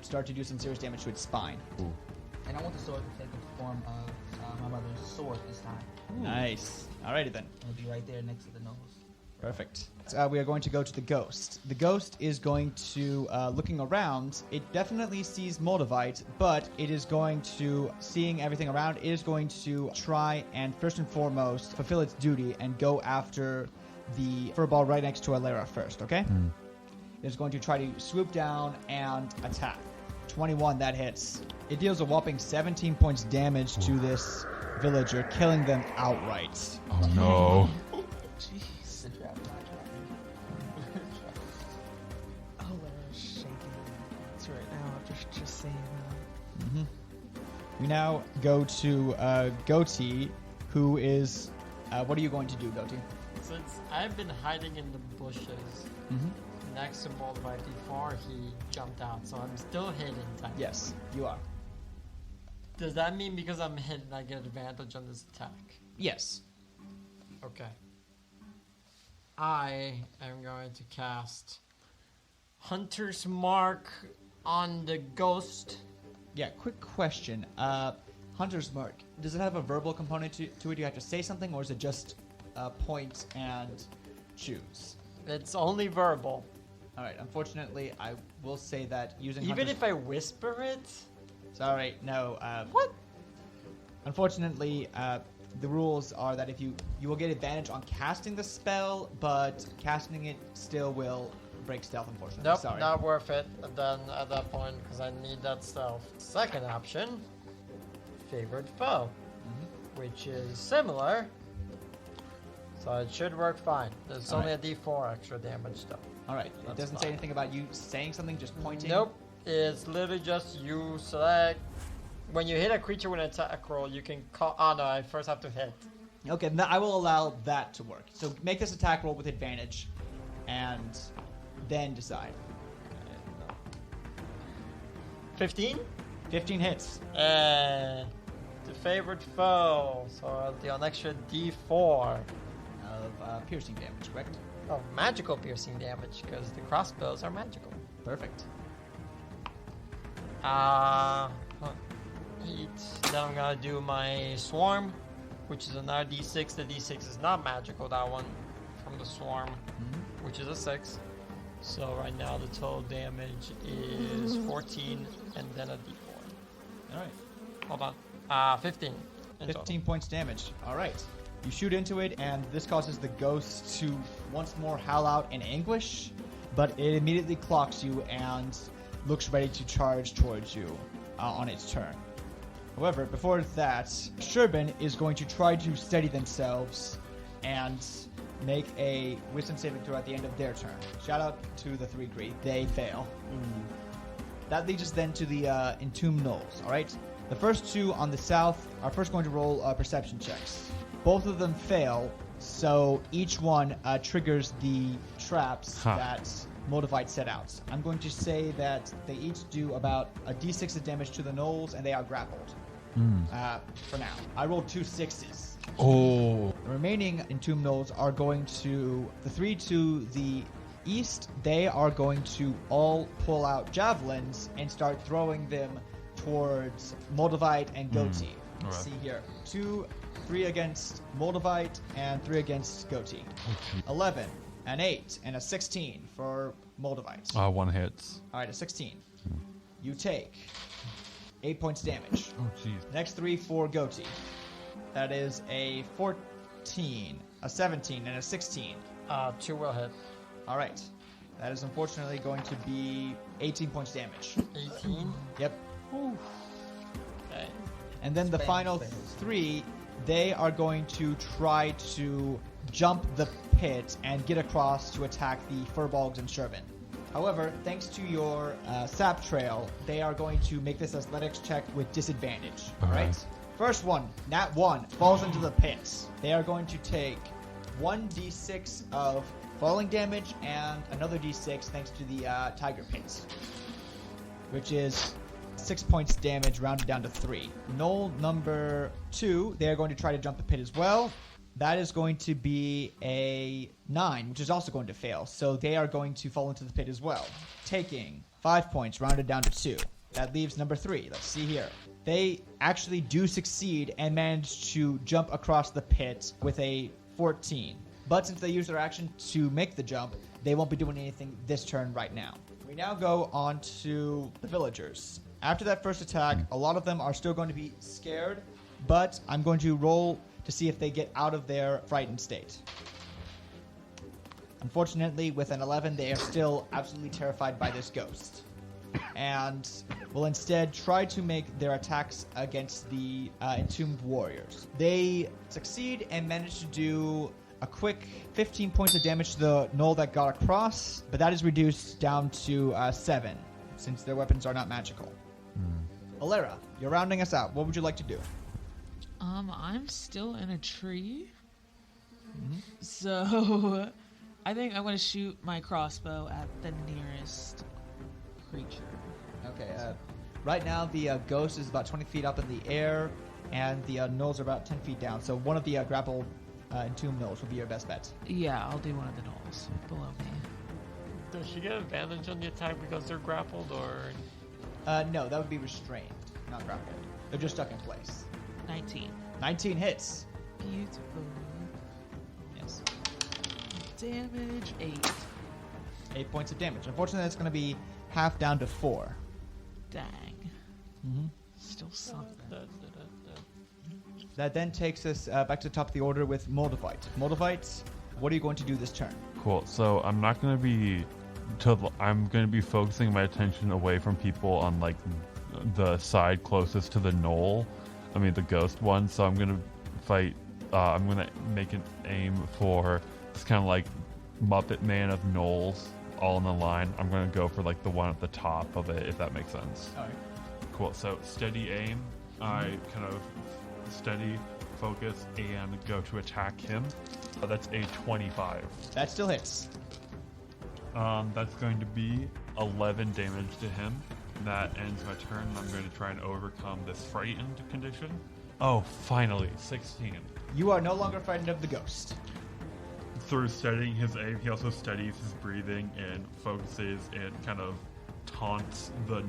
start to do some serious damage to its spine.
Ooh.
And I want the sword to take the form of my mother's sword this time.
Nice. Alrighty then.
It'll be right there next to the nose.
Perfect. We are going to go to the ghost. The ghost is going to, looking around, it definitely sees Moldavite, but it is going to, seeing everything around, it is going to try and first and foremost fulfill its duty and go after the furball right next to Alara first, okay? It is going to try to swoop down and attack. 21, that hits. It deals a whopping 17 points damage to this villager, killing them outright.
Oh no.
Jeez.
Good job.
Alara's shaking hands right now after just saying that.
Mm-hmm. We now go to Goatee, who is... what are you going to do, Goatee?
Since I've been hiding in the bushes next to Moldavite before he jumped out, so I'm still hidden. Technically.
Yes, you are.
Does that mean because I'm hidden I get advantage on this attack?
Yes.
Okay. I am going to cast Hunter's Mark on the ghost.
Yeah, quick question. Hunter's Mark, does it have a verbal component to it? Do you have to say something, or is it just point and choose?
It's only verbal.
All right, unfortunately, I will say that using
Even
Hunter's...
if I whisper it?
Sorry, no.
What?
Unfortunately, the rules are that if you will get advantage on casting the spell, but casting it still will break stealth, unfortunately.
Nope,
Sorry.
not worth it then at that point because I need that stealth. Second option, Favored Foe, which is similar. So it should work fine. There's
All
only
right.
a d4 extra damage though.
All right, it
That's
doesn't say
fine.
anything about you saying something, just pointing?
Nope. It's literally just you select. When you hit a creature with an attack roll, you can call. Oh no, I first have to hit.
Okay, I will allow that to work. So make this attack roll with advantage, and then decide.
15?
15 hits.
And the Favored Foe. So I'll deal an extra d4
Of piercing damage, correct?
of magical piercing damage because the crossbows are magical.
Perfect.
8. Then I'm gonna do my swarm, which is another d6. The d6 is not magical, that one from the swarm, which is a 6. So right now the total damage is 14 and then a d4.
All right.
Hold on. 15. in
15
total.
points damage. All right. You shoot into it, and this causes the ghost to once more howl out in anguish, but it immediately clocks you and looks ready to charge towards you on its turn. However, before that, Sherbin is going to try to steady themselves and make a wisdom saving throw at the end of their turn. Shout out to the 3 Great. They fail. That leads us then to the Entombed Knolls, alright? The first two on the south are first going to roll perception checks. Both of them fail, so each one triggers the traps that Moldavite set out. I'm going to say that they each do about a d6 of damage to the Knolls, and they are grappled. For now. I rolled 2 6s.
Oh.
The remaining Entombed Knolls are going to... The 3 to the east, they are going to all pull out javelins and start throwing them towards Moldavite and Goatee.
Alright.
See here. 3 against Moldavite and 3 against Goatee. 11, an 8, and a 16 for Moldavite.
1 hits.
Alright, a 16. You take 8 points damage.
Oh, jeez.
Next 3 for Goatee. That is a 14, a 17, and a 16.
2 will hit.
Alright. That is unfortunately going to be 18 points damage.
18.
Yep.
Okay.
And then the
Spam,
final
spam.
3, they are going to try to jump the pit and get across to attack the Furbolgs and Sherbin. However, thanks to your sap trail, they are going to make this athletics check with disadvantage. Alright? First one, nat 1, falls into the pit. They are going to take 1d6 of falling damage and another d6 thanks to the tiger pit, which is 6 points damage, rounded down to 3. Knoll number 2, they are going to try to jump the pit as well. That is going to be a 9, which is also going to fail. So they are going to fall into the pit as well, taking 5 points, rounded down to 2. That leaves number 3. Let's see here. They actually do succeed and manage to jump across the pit with a 14. But since they use their action to make the jump, they won't be doing anything this turn right now. We now go on to the villagers. After that first attack, a lot of them are still going to be scared, but I'm going to roll to see if they get out of their frightened state. Unfortunately, with an 11, they are still absolutely terrified by this ghost, and will instead try to make their attacks against the entombed warriors. They succeed and manage to do a quick 15 points of damage to the knoll that got across, but that is reduced down to 7, since their weapons are not magical. Alera, you're rounding us out. What would you like to do?
I'm still in a tree. So I think I'm going to shoot my crossbow at the nearest creature.
Okay, right now the ghost is about 20 feet up in the air, and the knolls are about 10 feet down. So one of the grappled entombed knolls would be your best bet.
Yeah, I'll do one of the knolls below me.
Does she get advantage on the attack because they're grappled, or?
No, that would be restrained, not grappled. They're just stuck in place.
19.
19 hits.
Beautiful.
Yes.
Damage 8.
8 points of damage. Unfortunately, that's going to be half down to 4.
Dang.
Mm-hmm.
Still something.
That then takes us back to the top of the order with Moldavite. Moldavite, what are you going to do this turn?
Cool. So I'm not going to be I'm going to be focusing my attention away from people on like the side closest to the knoll. I mean the ghost one. So I'm going to fight. I'm going to make an aim for this kind of like Muppet Man of knolls, all in the line. I'm going to go for like the one at the top of it, if that makes sense.
All right.
Cool. So steady aim. I kind of steady focus and go to attack him. That's a 25.
That still hits.
That's going to be 11 damage to him. That ends my turn. I'm going to try and overcome this frightened condition. Oh, finally, 16.
You are no longer frightened of the ghost.
Through steadying his aim, he also steadies his breathing and focuses and kind of taunts the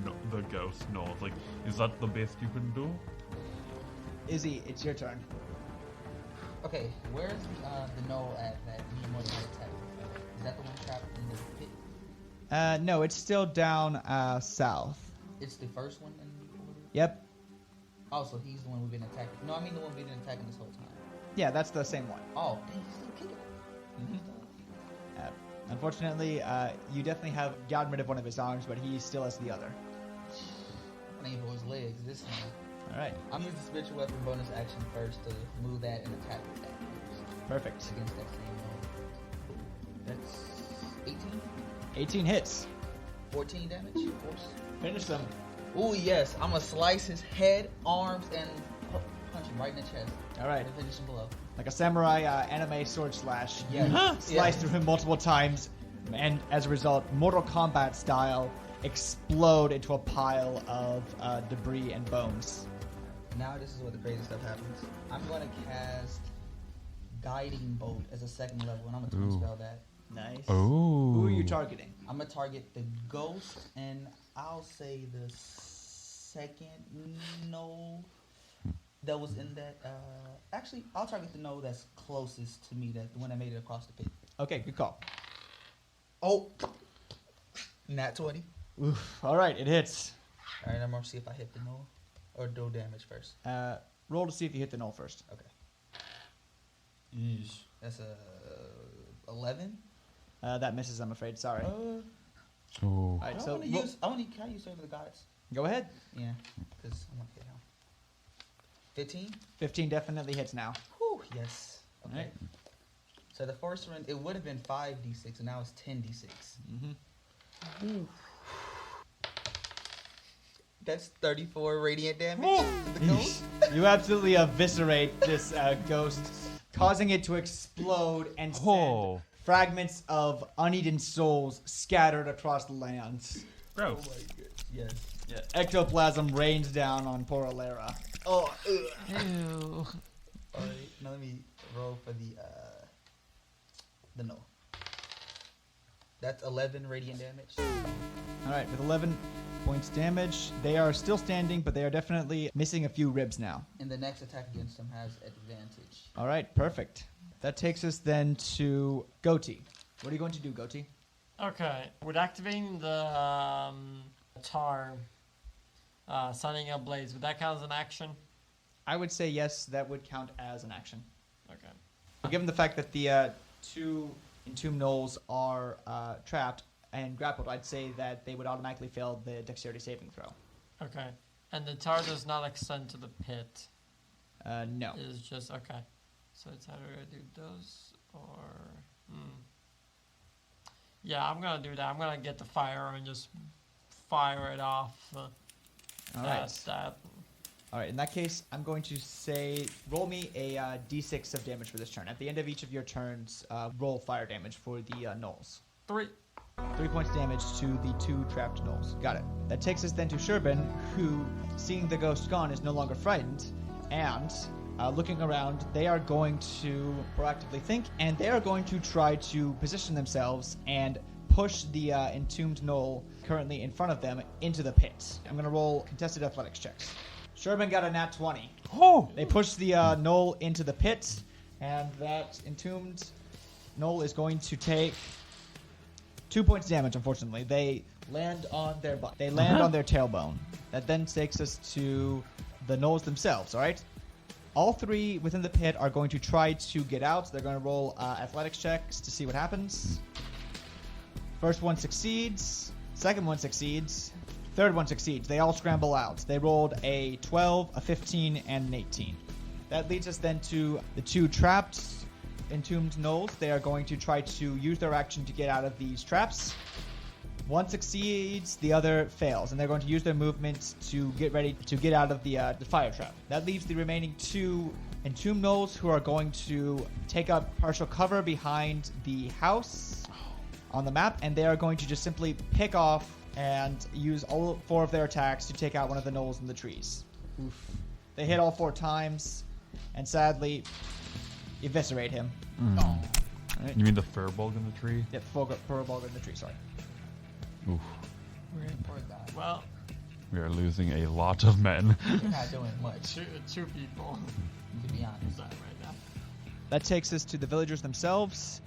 ghost. No, it's like, is that the best you can do?
Izzy, it's your turn.
Okay, where's the knoll at that me and Morty attack? Is that the one trapped in the pit?
No, it's still down south.
It's the first one in the order?
Yep.
Oh, so he's the one we've been attacking. No, I mean the one we've been attacking this whole time.
Yeah, that's the same one.
Oh, dang, he's still kicking.
Unfortunately, you definitely have gotten rid of one of his arms, but he still has the other.
I'm aiming for his legs this time.
All right.
I'm using spiritual weapon bonus action first to move that and attack with that
Perfect.
against that same knoll. That's 18?
18 hits.
14 damage, of course.
Finish them.
Oh yes, I'm gonna slice his head, arms, and punch him right in the chest.
All right.
And finish him below.
Like a samurai anime sword slash.
Yeah.
You slice through him multiple times, and as a result, Mortal Kombat style, explode into a pile of debris and bones.
Now this is where the crazy stuff happens. I'm gonna cast Guiding Bolt as a second level, and I'm gonna twin spell that.
Nice.
Oh.
Who are you targeting?
I'm gonna target the ghost, and I'll say the second knoll that was in that. Actually, I'll target the knoll that's closest to me, that the one that made it across the pit.
Okay, good call.
Oh, nat 20.
Oof. All right, it hits.
All right, I'm gonna see if I hit the knoll or do damage first.
Roll to see if you hit the knoll first.
Okay. That's a 11.
That misses, I'm afraid. Sorry.
Oh.
All right,
I
so
want to use. Can I use Serve of the Gods?
go ahead.
Yeah, because I'm gonna hit him. 15.
15 definitely hits now.
Whew, yes. Okay.
Alright.
So the first one, it would have been 5d6, and now it's 10d6.
Mm-hmm.
That's 34 radiant damage to the ghost.
You absolutely eviscerate this ghost, causing it to explode and send fragments of uneaten souls scattered across the lands.
Gross.
Oh my god. Yes.
Yeah, ectoplasm rains down on poor Alara. Oh, ugh.
Ew.
Alright, now let me roll for the null. That's 11 radiant damage.
All right, with 11 points damage, they are still standing, but they are definitely missing a few ribs now.
And the next attack against him has advantage.
All right, perfect. That takes us then to Goatee. What are you going to do, Goatee?
Okay, with activating the tar, sunning ablaze, would that count as an action?
I would say yes, that would count as an action.
Okay.
Given the fact that the 2 entombed gnolls are trapped and grappled, I'd say that they would automatically fail the dexterity saving throw.
Okay. And the tar does not extend to the pit.
No.
It's just, okay. So it's either I do those or... Yeah, I'm going to do that. I'm going to get the fire and just fire it off.
All right.
That.
All right, in that case, I'm going to say roll me a d6 of damage for this turn. At the end of each of your turns, roll fire damage for the gnolls.
3.
3 points damage to the 2 trapped gnolls. Got it. That takes us then to Sherbin, who, seeing the ghost gone, is no longer frightened. And looking around, they are going to proactively think, and they are going to try to position themselves and push the entombed gnoll currently in front of them into the pit. I'm going to roll contested athletics checks. Sherbin got a nat 20.
Oh!
They push the gnoll into the pit, and that entombed gnoll is going to take 2 points damage, unfortunately. They land on their butt. They land on their tailbone. That then takes us to the gnolls themselves, all right? All 3 within the pit are going to try to get out. They're going to roll athletics checks to see what happens. First one succeeds. Second one succeeds. Third one succeeds. They all scramble out. They rolled a 12, a 15, and an 18. That leads us then to the 2 trapped entombed gnolls. They are going to try to use their action to get out of these traps. One succeeds, the other fails, and they're going to use their movement to get ready to get out of the fire trap. That leaves the remaining 2 entombed gnolls, who are going to take up partial cover behind the house on the map, and they are going to just simply pick off and use all 4 of their attacks to take out one of the gnolls in the trees. Oof. They hit all 4 times, and sadly, eviscerate him.
Mm.
Right.
You mean the furball in the tree?
Yep, furball in the tree, sorry.
Oof.
Poor guy.
Well,
We are losing a lot of men.
You're not doing much,
two people.
to be honest.
Right now.
That takes us to the villagers themselves.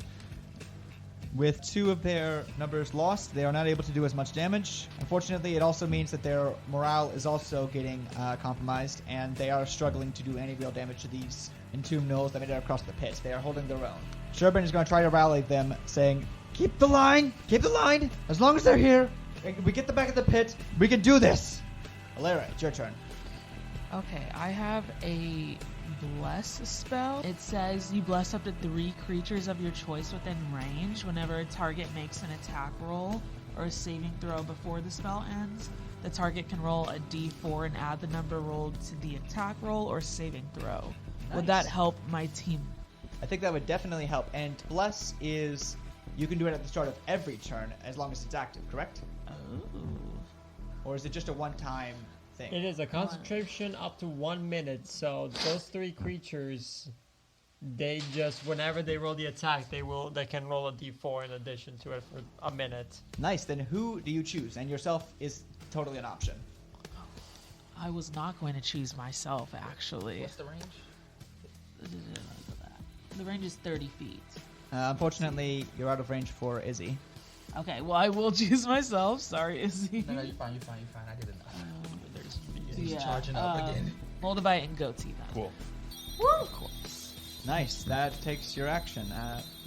With 2 of their numbers lost, they are not able to do as much damage. Unfortunately, it also means that their morale is also getting compromised, and they are struggling to do any real damage to these entombed gnolls that made it across the pit. They are holding their own. Sherbin is going to try to rally them, saying, keep the line! Keep the line! As long as they're here, we get them back at the pit, we can do this! Alara, it's your turn.
Okay, I have a bless spell. It says you bless up to 3 creatures of your choice within range. Whenever a target makes an attack roll or a saving throw before the spell ends, the target can roll a d4 and add the number rolled to the attack roll or saving throw. Would that
Nice.
help my team?
I think that would definitely help. And bless is, you can do it at the start of every turn as long as it's active, correct?
Oh.
Or is it just a one-time thing?
It is a concentration up to 1 minute. So those 3 creatures, they just whenever they roll the attack, they can roll a d4 in addition to it for a minute.
Nice. Then who do you choose? And yourself is totally an option.
I was not going to choose myself, actually.
What's the range?
The range is 30 feet.
Unfortunately, you're out of range for Izzy.
Okay, well, I will choose myself. Sorry, Izzy.
No, you're fine. I did enough. He's
Yeah,
charging up again.
Moldavite and Goatee then.
Cool.
Of course.
Nice. That takes your action.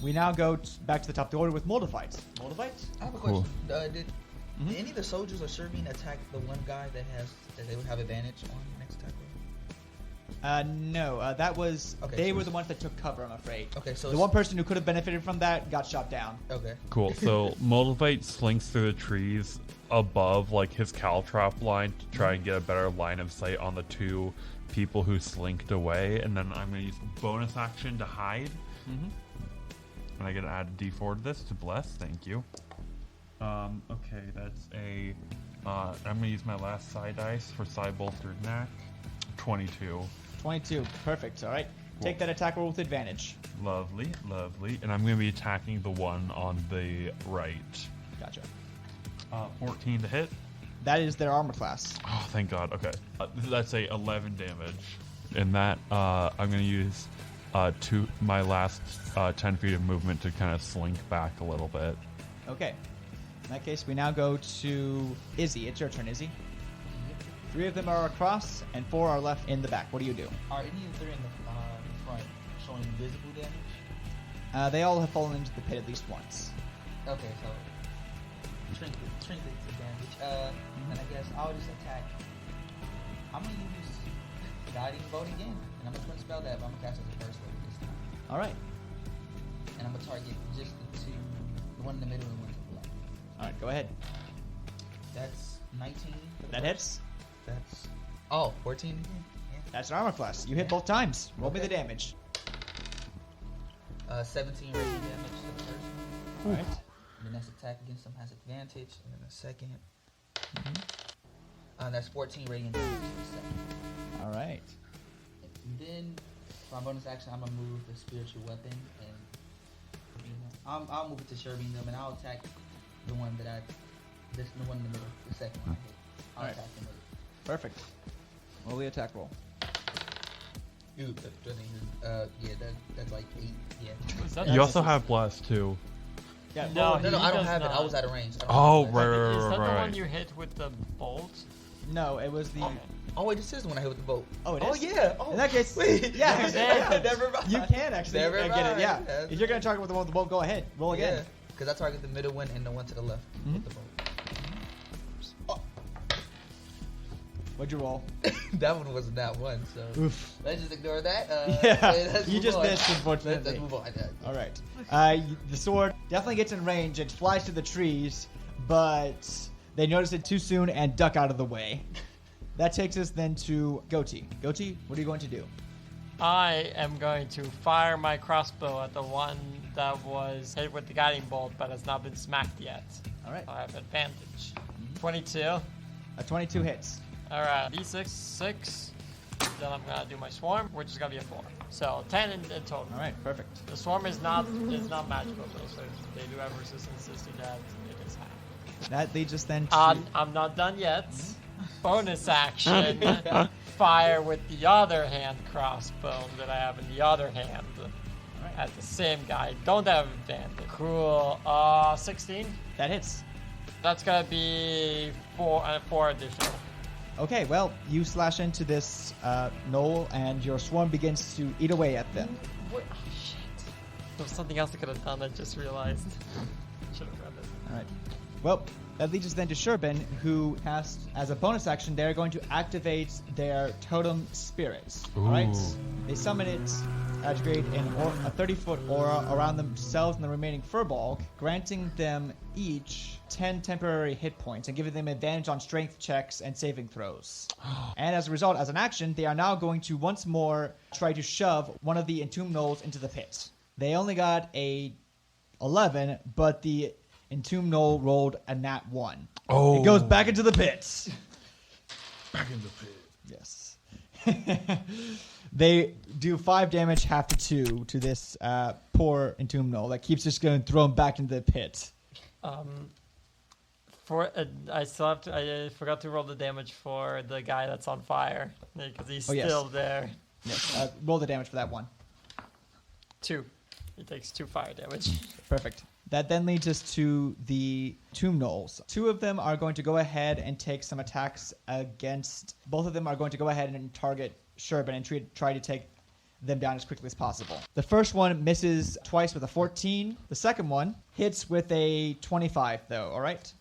We now go back to the top of the order with Moldavite. Moldavite?
I have a
Cool.
question. Did any of the soldiers or serving attack the one guy that they would have advantage on next attack roll?
No. That was...
Okay,
they
so
were
it's-
the ones that took cover, I'm afraid.
Okay, so
The one person who could have benefited from that got shot down.
Okay.
Cool. So Moldavite slinks through the trees above like his caltrop line to try and get a better line of sight on the 2 people who slinked away, and then I'm gonna use a bonus action to hide. And I get to add a d4 to this to bless. Thank you. Okay, that's a I'm going to use my last side dice for side bolstered knack. 22.
22. Perfect. All right. Take that attack roll with advantage.
Lovely, lovely. And I'm going to be attacking the one on the right.
Gotcha.
14 to hit.
That is their armor class.
Oh, thank God. Okay. That's a 11 damage. And that, I'm going to use my last 10 feet of movement to kind of slink back a little bit.
Okay. In that case, we now go to Izzy. It's your turn, Izzy. 3 of them are across, and 4 are left in the back. What do you do?
Are any of them in the front showing visible damage?
They all have fallen into the pit at least once.
Okay, so trinkets advantage. And I guess I'll just attack. I'm gonna use Guiding Bolt again, and I'm gonna twin spell that, but I'm gonna cast it as a first level this time.
All right.
And I'm gonna target just the one in the middle and the one to the left.
All right, go ahead.
That's 19. For the
That
first.
hits.
That's 14 again. Yeah.
That's an armor class. You hit both times. Roll me the damage.
17 radiant damage to the first one.
All right.
And then that's attack against them has advantage. And then the second. That's 14 radiant damage to the second.
All right.
And then for my bonus action, I'm gonna move the spiritual weapon and I'll move it to Sherbine them, and I'll attack the one that the one in the middle, the second one I hit. I'll
Alright.
attack the middle.
Perfect. Roll the attack roll.
Ooh, that's like 8. Yeah.
Is that
You also have bless, too.
Yeah.
No,
No,
he
I don't
does
have it. I
not.
was out of range.
Oh,
Is
right,
that the
right.
one you hit with the bolt?
No, it was the.
Okay.
Oh wait, this is the one I hit with the bolt.
Oh, it
Oh
is?
yeah. Oh,
In that case,
wait.
yeah,
Yeah,
never mind.
You can actually
Never
get it.
mind.
Yeah.
Yeah.
If you're gonna target with the one with the bolt, go ahead. Roll again.
Yeah, because I target the middle one and the one to the left with the bolt.
What'd you roll?
That one was not one, so
Oof.
let's just ignore that.
Yeah,
let's
you
move
just
on.
missed, unfortunately.
Let's move on.
All right. The sword definitely gets in range. It flies to the trees, but they notice it too soon and duck out of the way. That takes us then to Goatee. Goatee, what are you going to do?
I am going to fire my crossbow at the one that was hit with the guiding bolt but has not been smacked yet.
All right.
I have advantage. 22.
A 22 hits.
Alright, D6, 6. Then I'm gonna do my swarm, which is gonna be a 4. So 10 in total.
All right, perfect.
The swarm is not magical though, so if they do have resistances to that, it is half.
That leads us then to.
I'm not done yet. Bonus action. Fire with the other hand crossbow that I have in the other hand.
Alright.
At the same guy. Don't have advantage. Cool. 16.
That hits.
That's gonna be 4 additional.
Okay, well, you slash into this knoll, and your swarm begins to eat away at them.
What? Oh, shit. There was something else I could have done, I just realized. Should have read it.
All right. Well, that leads us then to Sherbin, who has, as a bonus action, they're going to activate their totem spirits. All right?
Ooh.
They summon it to create a 30-foot aura around themselves and the remaining Furbolg, granting them each 10 temporary hit points and giving them advantage on strength checks and saving throws. And as a result, as an action, they are now going to once more try to shove one of the entombed gnolls into the pit. They only got a 11, but the entombed gnoll rolled a nat 1.
Oh.
It goes back into the pit.
Back in the pit.
Yes. They do 5 damage, half to 2, to this poor entombed gnoll that keeps just going thrown back into the pit.
I still have to. I forgot to roll the damage for the guy that's on fire because he's
Oh, yes.
still there.
Yes. Roll the damage for that one.
2. He takes 2 fire damage.
Perfect. That then leads us to the tomb gnolls. 2 of them are going to go ahead and take some attacks against. Both of them are going to go ahead and target Sherbin and try to take them down as quickly as possible. The first one misses twice with a 14. The second one hits with a 25, though. All right.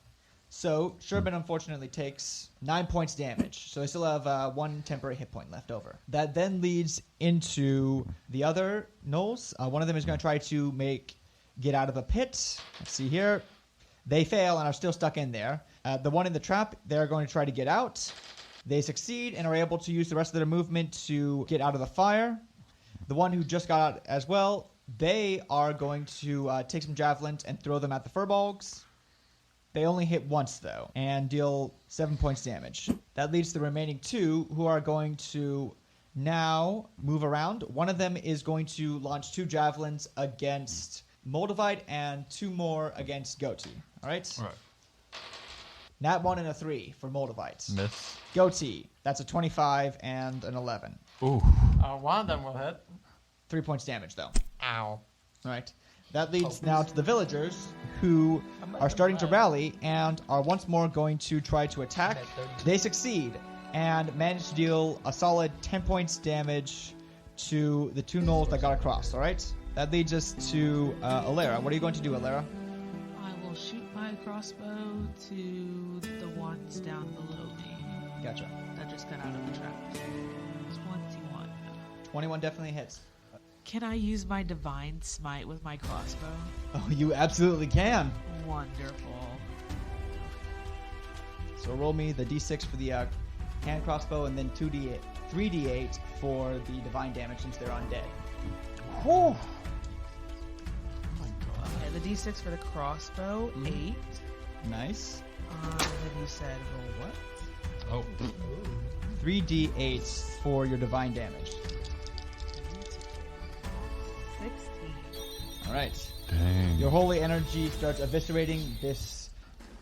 So Sherbin unfortunately takes 9 points damage. So they still have 1 temporary hit point left over. That then leads into the other gnolls. One of them is going to try to get out of a pit. Let's see here. They fail and are still stuck in there. The one in the trap, they're going to try to get out. They succeed and are able to use the rest of their movement to get out of the fire. The one who just got out as well, they are going to take some javelins and throw them at the Furbolgs. They only hit once, though, and deal 7 points damage. That leaves the remaining 2, who are going to now move around. One of them is going to launch 2 javelins against Moldavite and 2 more against Goatee. All right?
All right.
Nat 1 and a 3 for Moldavite.
Miss.
Goatee, that's a 25 and an 11.
Ooh.
One of them will hit.
3 points damage, though.
Ow.
All right. That leads now to the villagers, who are starting to rally and are once more going to try to attack. They succeed and manage to deal a solid 10 points damage to the 2 gnolls that got across, all right? That leads us to Alera. What are you going to do, Alera?
I will shoot my crossbow to the ones down below me
Gotcha.
that just got out of the trap. 21.
21 definitely hits.
Can I use my divine smite with my crossbow?
Oh, you absolutely can.
Wonderful.
So roll me the d6 for the hand crossbow and then 3d8 for the divine damage since they're undead. Whew.
Okay, the d6 for the crossbow, 8.
Nice.
And then you said roll what?
Oh.
3d8 for your divine damage.
16.
All right.
Dang.
Your holy energy starts eviscerating this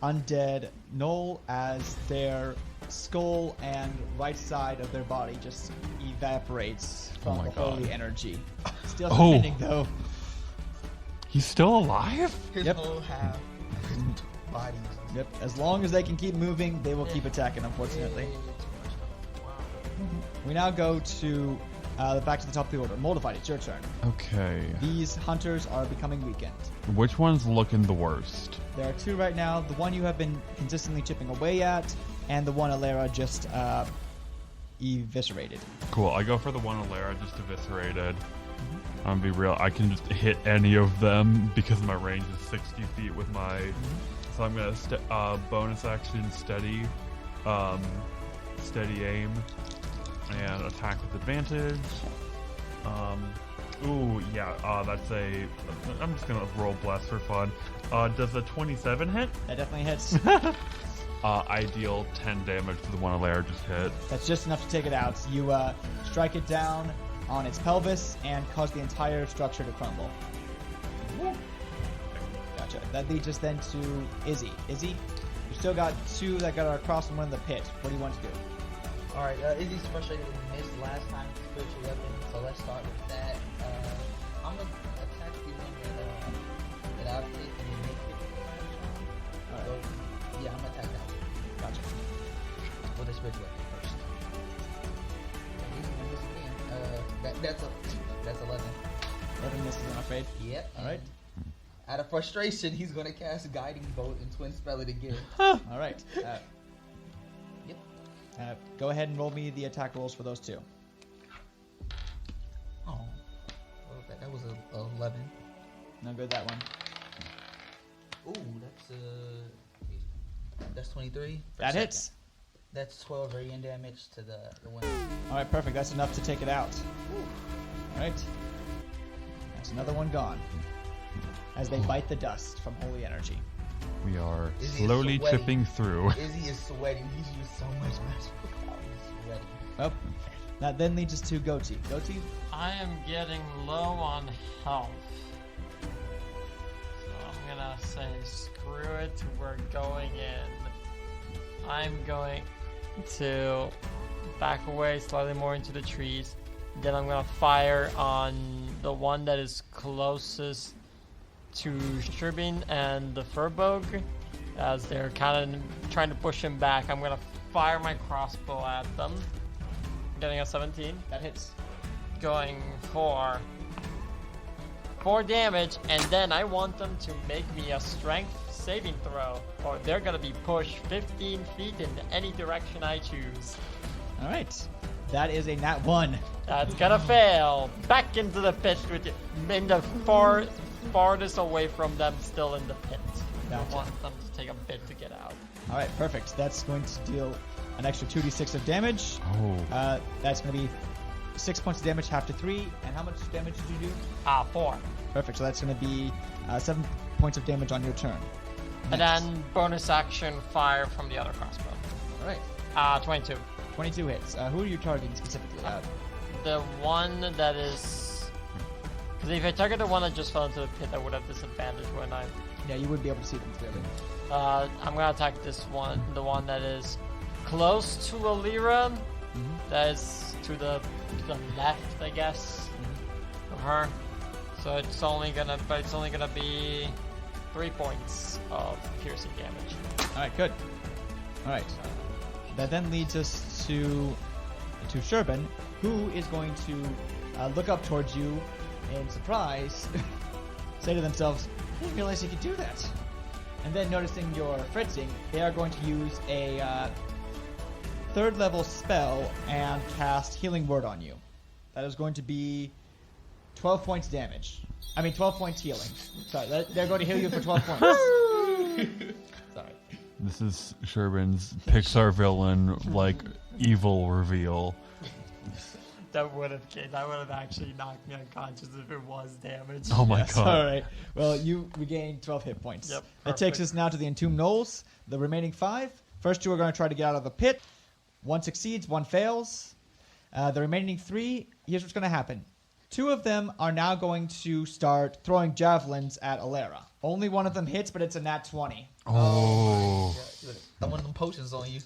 undead gnoll as their skull and right side of their body just evaporates from
my
the
God.
holy energy. Still
Oh.
defending though.
He's still alive?
His
Yep.
whole half body.
Yep. As long as they can keep moving, they will keep attacking. Unfortunately, we now go to back to the top of the order. Moldavite, it's your turn.
Okay.
These hunters are becoming weakened.
Which one's looking the worst?
There are 2 right now. The one you have been consistently chipping away at, and the one Alera just eviscerated.
Cool. I go for the one Alera just eviscerated. I'm gonna be real. I can just hit any of them because my range is 60 feet with my. So I'm gonna bonus action steady aim, and attack with advantage. Ooh, yeah. That's a. I'm just gonna roll bless for fun. Does a 27 hit?
That definitely hits.
I deal 10 damage to the one Alera just hit.
That's just enough to take it out. You strike it down on its pelvis and cause the entire structure to crumble. Gotcha. That leads us then to Izzy. Izzy, you still got 2 that got across and one in the pit. What do you want to do?
Alright, Izzy's frustrated with the missed last time with spiritual weapon, so let's start with that. I'm gonna attack the one that I've hit and make it.
Alright.
So, yeah, I'm gonna attack that one.
Gotcha.
With a spiritual weapon first. He's gonna miss again. That's 11.
11 misses on a fade.
Yep.
Alright.
Out of frustration, he's gonna cast Guiding Bolt and Twin Spell it again.
Alright.
Yep.
Go ahead and roll me the attack rolls for those 2.
Oh. What was that? That was a 11.
No good, that one.
Ooh, that's 23. for
That
second.
hits.
That's 12 radiant damage to the one.
Alright, perfect. That's enough to take it out. Alright. That's another one gone. As they bite the dust from holy energy.
We are
Izzy is
slowly
sweating.
chipping through.
Izzy is sweating. He's used so much magical power. He's sweating.
Oh. That then leads us to Goatee. Goatee?
I am getting low on health. So I'm gonna say screw it, we're going in. I'm going to back away slightly more into the trees. Then I'm gonna fire on the one that is closest to Sherbin and the Furbog, as they're kind of trying to push him back. I'm gonna fire my crossbow at them. Getting a 17.
That hits.
Going for 4 damage, and then I want them to make me a strength saving throw, or they're gonna be pushed 15 feet in any direction I choose.
Alright. That is a nat 1.
That's gonna fail. Back into the pit with you, in the farthest away from them, still in the pit.
Gotcha.
I want them to take a bit to get out.
Alright, perfect. That's going to deal an extra 2d6 of damage.
Oh.
That's going to be 6 points of damage, half to 3. And how much damage did you do?
4.
Perfect. So that's going to be 7 points of damage on your turn.
And then bonus action fire from the other crossbow.
All right.
22.
22 hits. Who are you targeting specifically?
The one that is... Because if I target the one that just fell into the pit, I would have disadvantage, wouldn't I?
Yeah, you would be able to see them clearly.
I'm going to attack this one, the one that is close to Alira. That is to the left, I guess, of her. So it's only gonna be 3 points of piercing damage.
All right, good. All right. That then leads us to Sherbin, who is going to look up towards you in surprise, say to themselves, "I didn't realize you could do that." And then noticing your fritzing, they are going to use a 3rd level spell and cast Healing Word on you. That is going to be 12 points damage. 12 points healing. Sorry, they're going to heal you for 12 points. Sorry.
This is Sherbin's Pixar villain, evil reveal.
That would have actually knocked me unconscious if it was damage.
Oh my god.
All right. Well, you regain 12 hit points.
Yep,
that takes us now to the Entombed Gnolls. The remaining 5. First 2 are going to try to get out of the pit. 1 succeeds, 1 fails. The remaining 3, here's what's going to happen. 2 of them are now going to start throwing javelins at Alera. Only one of them hits, but it's a nat 20.
Oh.
I'm one of them potions on you.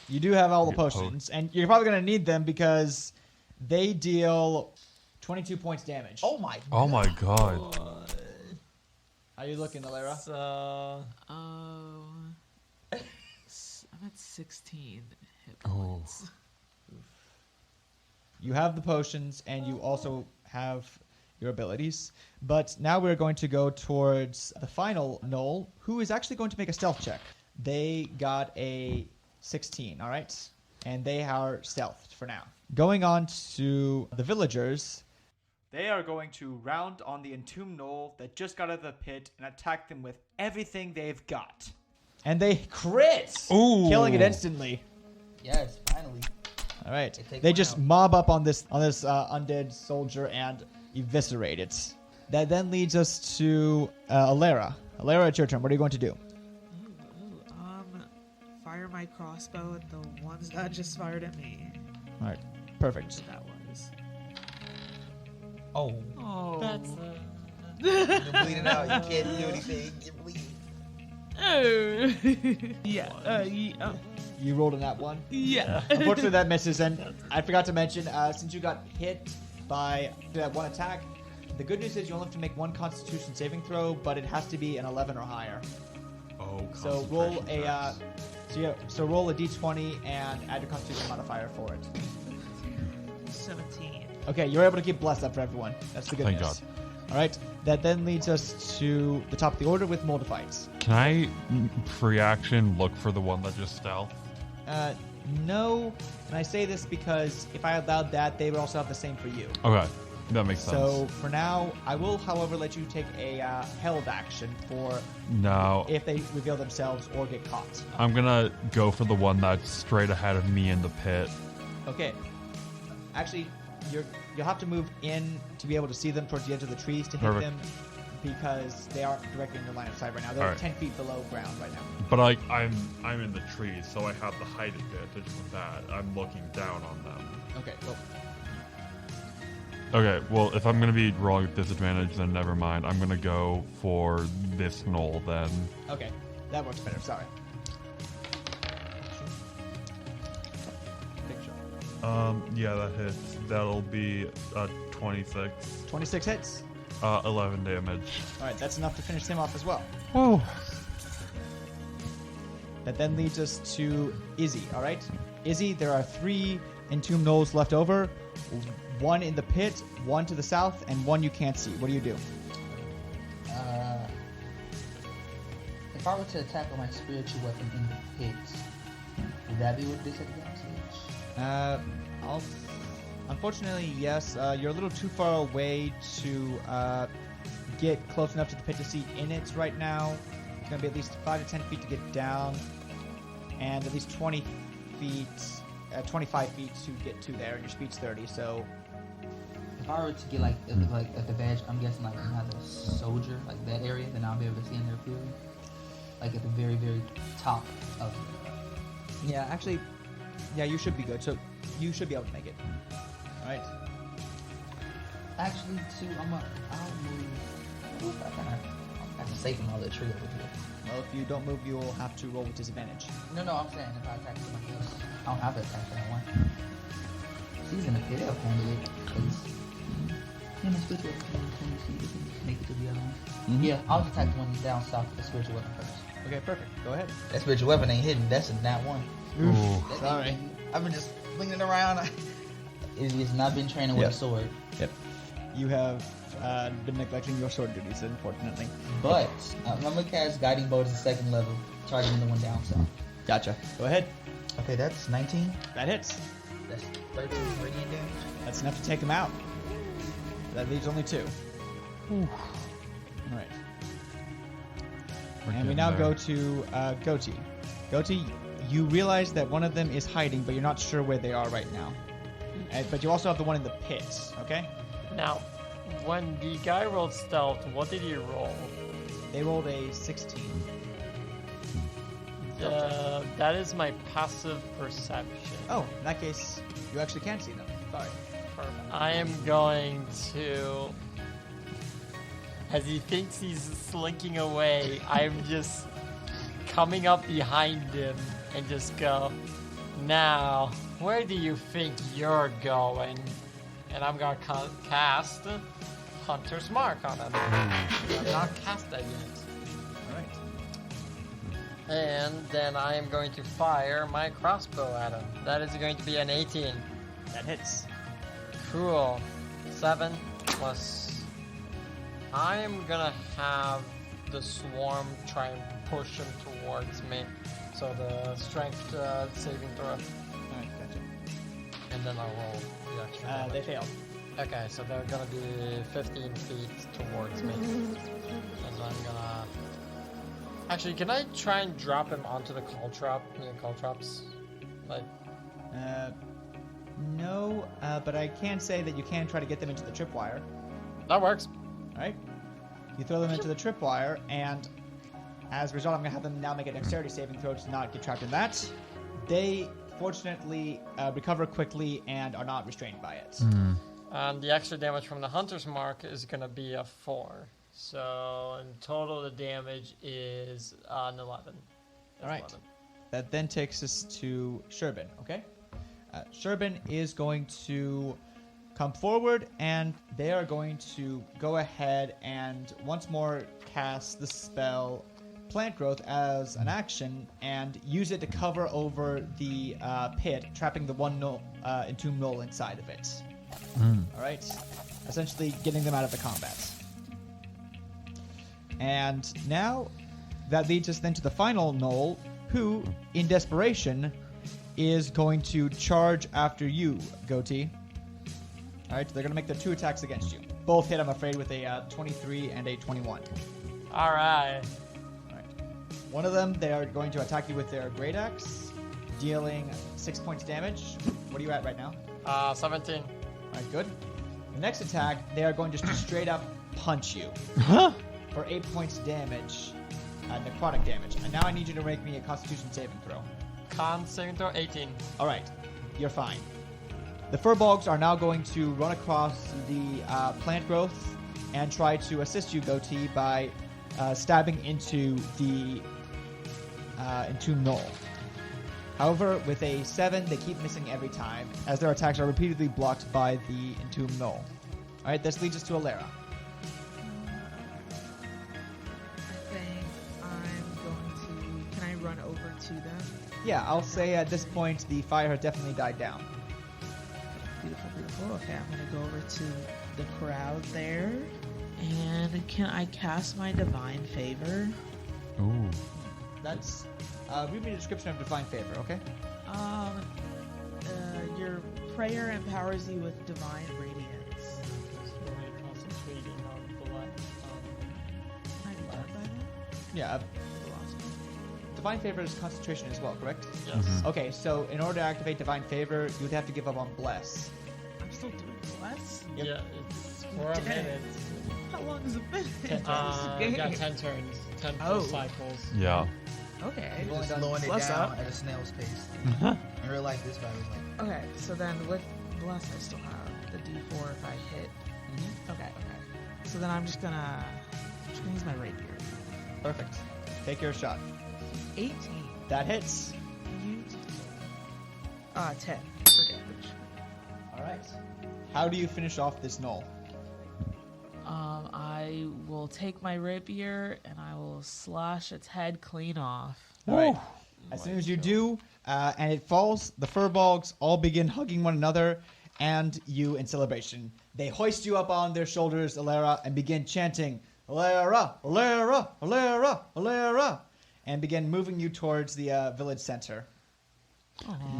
You do have all the
Get
potions, and you're probably going to need them because they deal 22 points damage.
Oh my god.
Oh my god.
How you looking, Alera?
So,
I'm at 16 hit
Oh.
points.
You have the potions, and you also have your abilities. But now we're going to go towards the final Gnoll, who is actually going to make a stealth check. They got a 16, all right? And they are stealthed for now. Going on to the villagers, they are going to round on the Entombed Gnoll that just got out of the pit and attack them with everything they've got. And they crit!
Ooh.
Killing it instantly.
Yes, finally.
All right.
They take
They
one
just
out.
mob up on this undead soldier and eviscerate it. That then leads us to Alera. Alera, it's your turn. What are you going to do?
Fire my crossbow at the ones that just fired at me.
All right. Perfect.
That was.
Oh,
Oh.
that's...
you're bleeding out. You can't do anything. You're bleeding.
Oh. Yeah.
You rolled a nat 1.
Yeah.
Unfortunately, that misses. And I forgot to mention, since you got hit by that one attack, the good news is you only have to make 1 Constitution saving throw, but it has to be an 11 or higher.
Oh,
So roll a roll a d20 and add your Constitution modifier for it.
17.
Okay, you're able to keep blessed up for everyone. That's the good
Thank
news.
God.
All right, that then leads us to the top of the order with Moldifites.
Can I free action look for the one that just stealth?
No, and I say this because if I allowed that, they would also have the same for you.
Okay, that makes sense.
So for now, I will, however, let you take a held action for
No,
if they reveal themselves or get caught.
I'm gonna go for the one that's straight ahead of me in the pit.
Okay. Actually, you'll have to move in to be able to see them towards the edge of the trees to hit
Perfect.
them because they aren't directly in your line of sight right now. They're
Alright.
10 feet below ground right now.
But I'm in the trees, so I have the height advantage with that. I'm looking down on them.
Okay, well,
Okay, well, if I'm gonna be rolling with disadvantage, then never mind. I'm gonna go for this gnoll then.
okay. That works better, sorry. Big shot.
Yeah, that hits. That'll be 26.
26 hits.
11 damage.
Alright, that's enough to finish him off as well.
Oh.
That then leads us to Izzy, alright? Izzy, there are 3 Entombed Gnolls left over. 1 in the pit, 1 to the south, and 1 you can't see. What do you do?
If I were to attack with my spiritual weapon in the pit, would that be with disadvantage?
Unfortunately, yes. You're a little too far away to get close enough to the pit to see in it right now. It's going to be at least 5 to 10 feet to get down, and at least 20 feet, 25 feet to get to there, and your speed's 30, so
If I were to get like at the badge, I'm guessing like you have a soldier, like that area, then I'll be able to see in their field. Like at the very, very top of
Yeah, actually, yeah, you should be good. So you should be able to make it. All right.
Actually, too, I'll move. Ooh, I have to save him all that tree over here.
Well, if you don't move, you'll have to roll with disadvantage.
No, I'm saying if I attack somebody else, I don't have to attack that one. She's gonna fit up handle it, cause my spiritual weapon can make it to the other one.
Mhm.
Yeah, I'll attack the one down south with the spiritual weapon first.
Okay, perfect. Go ahead.
That spiritual weapon ain't hidden. That's a nat one.
Ooh.
That
Sorry.
ain't- I've been just flinging it around. It's not been training with
Yep.
a sword.
Yep. You have been neglecting your sword duties, unfortunately.
But I'm gonna cast Guiding Bolt as a second level, targeting the one down south.
Gotcha. Go ahead.
Okay, that's 19.
That hits.
That's 13 radiant damage.
That's enough to take him out. That leaves only 2. All right.
We're
And we
getting
now
there.
go to Goatee. Goatee, you realize that one of them is hiding, but you're not sure where they are right now. But you also have the one in the pits, okay?
Now, when the guy rolled stealth, what did he roll?
They rolled a 16.
That is my passive perception.
Oh, in that case, you actually can see them. Sorry.
I am going to. As he thinks he's slinking away, I'm just coming up behind him and just go, now, where do you think you're going? And I'm gonna cast Hunter's Mark on him. I've not cast that yet.
All right.
And then I am going to fire my crossbow at him. That is going to be an 18.
That hits.
Cool. 7 plus. I am gonna have the swarm try and push him towards me. So the strength saving throw.
All right, gotcha.
And then I'll roll the extra damage.
They failed.
Okay, so they're gonna be 15 feet towards me. And I'm gonna... Actually, can I try and drop him onto the caltrop, near caltrops? Like,
No, but I can say that you can try to get them into the tripwire.
that works.
All right. You throw them into the tripwire, and as a result, I'm going to have them now make a dexterity saving throw to not get trapped in that. They, fortunately, recover quickly and are not restrained by it.
And the extra damage from the Hunter's Mark is gonna be a 4. So, in total, the damage is an 11.
All right. That then takes us to Sherbin, okay? Sherbin is going to come forward, and they are going to go ahead and once more cast the spell Plant Growth as an action and use it to cover over the pit, trapping the one entombed knoll inside of it. All right? Essentially getting them out of the combat. And now that leads us then to the final knoll, who, in desperation, is going to charge after you, Goatee. Alright, they're going to make their 2 attacks against you. Both hit, I'm afraid, with a 23 and a 21.
Alright.
Alright. One of them, they are going to attack you with their Great Axe, dealing 6 points damage. What are you at right now?
17.
Alright, good. The next attack, they are going just to straight up punch you for 8 points damage, necrotic damage. And now I need you to make me a Constitution saving throw.
Con saving throw, 18.
Alright, you're fine. The Furbolgs are now going to run across the plant growth and try to assist you, Goatee, by stabbing into the entombed knoll. However, with a 7, they keep missing every time, as their attacks are repeatedly blocked by the entombed knoll. Alright, this leads us to Alara.
I think I'm going to... Can I run over to them?
Yeah, I'll say at this point the fire has definitely died down.
Beautiful, beautiful. Okay, I'm gonna go over to the crowd there. And can I cast my Divine Favor?
Ooh.
That's... read me the description of Divine Favor, okay?
Your prayer empowers you with divine radiance.
Concentrating on blood.
Can I do that by now?
Yeah,
The last one.
Divine Favor is concentration as well, correct?
Yes.
Okay, so in order to activate Divine Favor, you would have to give up on Bless.
I'm still doing bless?
Yeah, it's for a
Damn.
minute.
How long has it been?
10 yeah, 10 turns. 10 full
Oh.
cycles.
Yeah.
Okay.
You're
only
just
done
slowing it
plus
down
up.
at a snail's pace. In real life, this battle is like
Okay, so then with bless, I still have the D4 if I hit. Okay. So then I'm just gonna use my rapier.
Perfect. Take your shot.
18.
That hits.
Beautiful. 10 for damage.
All right. How do you finish off this gnoll?
I will take my rapier and I will slash its head clean off.
All right. As soon as you do, and it falls, the furbolgs all begin hugging one another, and you in celebration. They hoist you up on their shoulders, Alera, and begin chanting, Alera, Alera, Alera, Alera, and begin moving you towards the village center.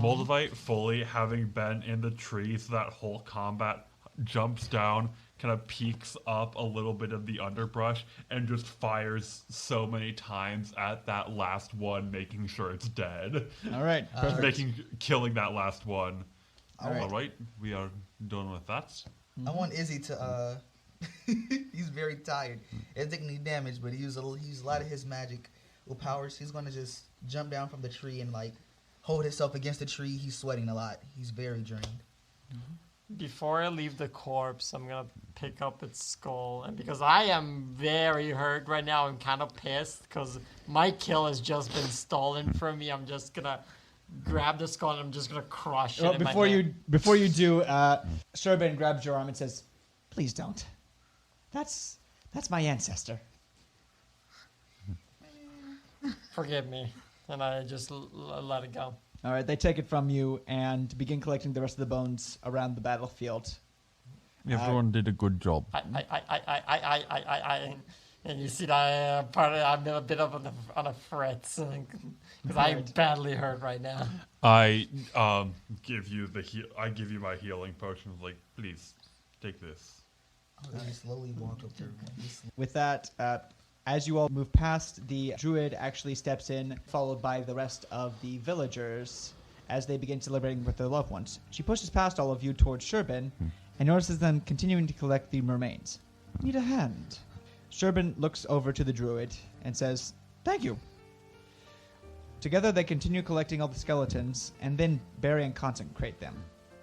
Moldavite, fully having been in the trees that whole combat, jumps down, kind of peeks up a little bit of the underbrush, and just fires so many times at that last one, making sure it's dead.
All right. Perfect.
Killing that last one.
All right.
All right, we are done with that.
I want Izzy to. He's very tired. It's taking any damage, but he used a lot of his magic powers. He's gonna just jump down from the tree and like hold himself against the tree. He's sweating a lot. He's very drained.
Before I leave the corpse, I'm gonna pick up its skull, and because I am very hurt right now, I'm kind of pissed because my kill has just been stolen from me. I'm just gonna grab the skull and I'm just gonna crush it.
Well,
in my
before
hand.
you do, Sherbin grabs your arm and says, "Please don't. That's my ancestor."
Forgive me, and I just let it go.
All right, they take it from you and begin collecting the rest of the bones around the battlefield.
Everyone did a good job.
And you see that I'm a bit of on a fret because I'm badly hurt right now.
I give you my healing potion. Like, please take this.
You slowly walk up there.
With that, as you all move past, the druid actually steps in, followed by the rest of the villagers as they begin celebrating with their loved ones. She pushes past all of you towards Sherbin and notices them continuing to collect the remains. Need a hand. Sherbin looks over to the druid and says, "Thank you." Together they continue collecting all the skeletons and then bury and consecrate them.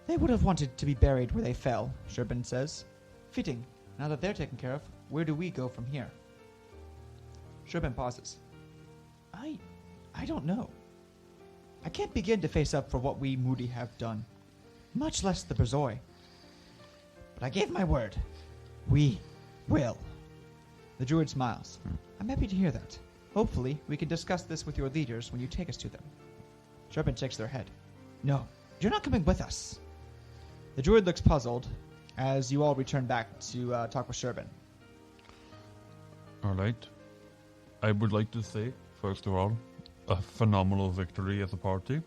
"They would have wanted to be buried where they fell," Sherbin says. "Fitting. Now that they're taken care of, where do we go from here?" Sherbin pauses. I don't know. I can't begin to face up for what we Moody have done, much less the Berzoi. But I gave my word. We will. The druid smiles. I'm happy to hear that. Hopefully, we can discuss this with your leaders when you take us to them. Sherbin shakes their head. No, you're not coming with us. The druid looks puzzled as you all return back to talk with Sherbin.
All right. I would like to say, first of all, a phenomenal victory as a party.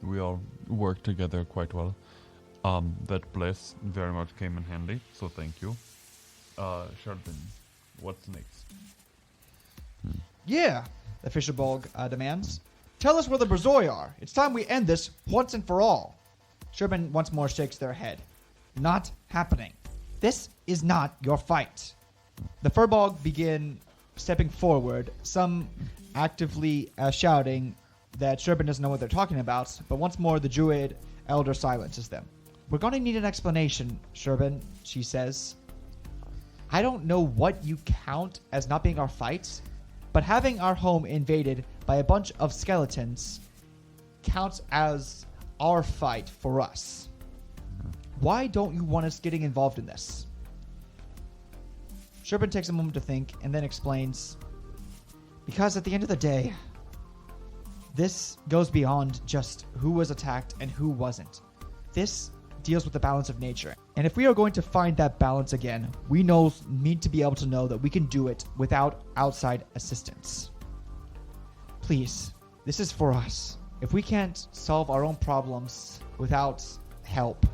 We all worked together quite well. That bless very much came in handy, so thank you. Sherbin, what's next?
Yeah, the Fisherbolg demands. Tell us where the Berzoi are. It's time we end this once and for all. Sherbin once more shakes their head. Not happening. This is not your fight. The Furbolg begin stepping forward, some actively shouting that Sherbin doesn't know what they're talking about, but once more the druid elder silences them. We're going to need an explanation, Sherbin, she says. I don't know what you count as not being our fight, but having our home invaded by a bunch of skeletons counts as our fight for us. Why don't you want us getting involved in this? Sherbin takes a moment to think and then explains, because at the end of the day, this goes beyond just who was attacked and who wasn't. This deals with the balance of nature. And if we are going to find that balance again, we need to be able to know that we can do it without outside assistance. Please, this is for us. If we can't solve our own problems without help,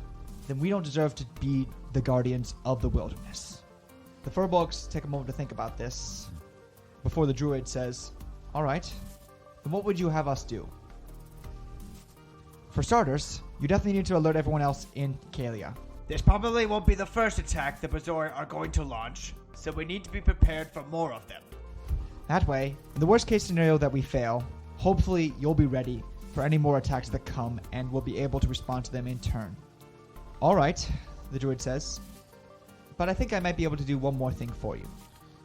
then we don't deserve to be the guardians of the wilderness. The Furbolgs take a moment to think about this before the druid says, all right, then what would you have us do? For starters, you definitely need to alert everyone else in Kalia. This probably won't be the first attack the Bazoran are going to launch, so we need to be prepared for more of them. That way, in the worst case scenario that we fail, hopefully you'll be ready for any more attacks that come and will be able to respond to them in turn. Alright, the druid says, but I think I might be able to do one more thing for you.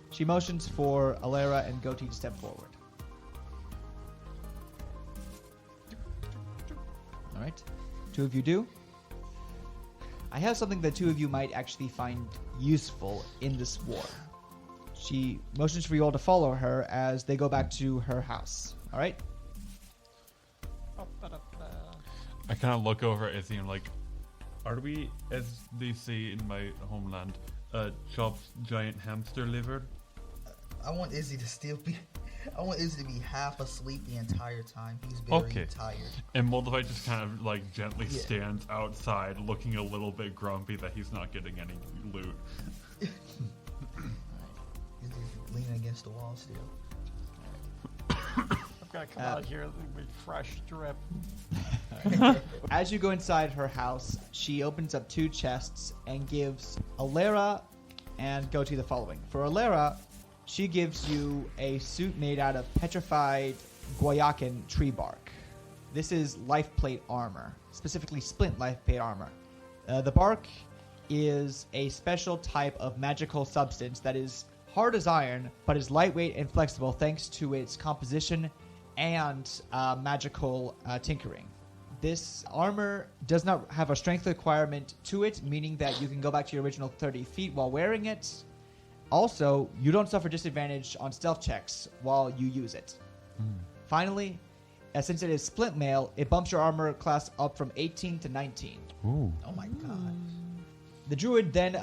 She motions for Alera and Goti to step forward. Alright, two of you do. I have something that two of you might actually find useful in this war. She motions for you all to follow her as they go back to her house. Alright?
I kind of look over at Izzy and I'm like, are we, as they say in my homeland, chopped giant hamster liver?
I want Izzy to still be. I want Izzy to be half asleep the entire time. He's very tired.
And Moldavite just kind of like gently stands outside, looking a little bit grumpy that he's not getting any loot.
Izzy's leaning against the wall still.
I'm gonna come out here with fresh drip.
As you go inside her house, she opens up two chests and gives Alera and Goti the following. For Alera, she gives you a suit made out of petrified Guayacan tree bark. This is life plate armor, specifically splint life plate armor. The bark is a special type of magical substance that is hard as iron, but is lightweight and flexible thanks to its composition and magical tinkering. This armor does not have a strength requirement to it, meaning that you can go back to your original 30 feet while wearing it. Also, you don't suffer disadvantage on stealth checks while you use it. Finally, since it is splint mail, it bumps your armor class up from 18 to 19.
Ooh.
Oh my god.
The druid then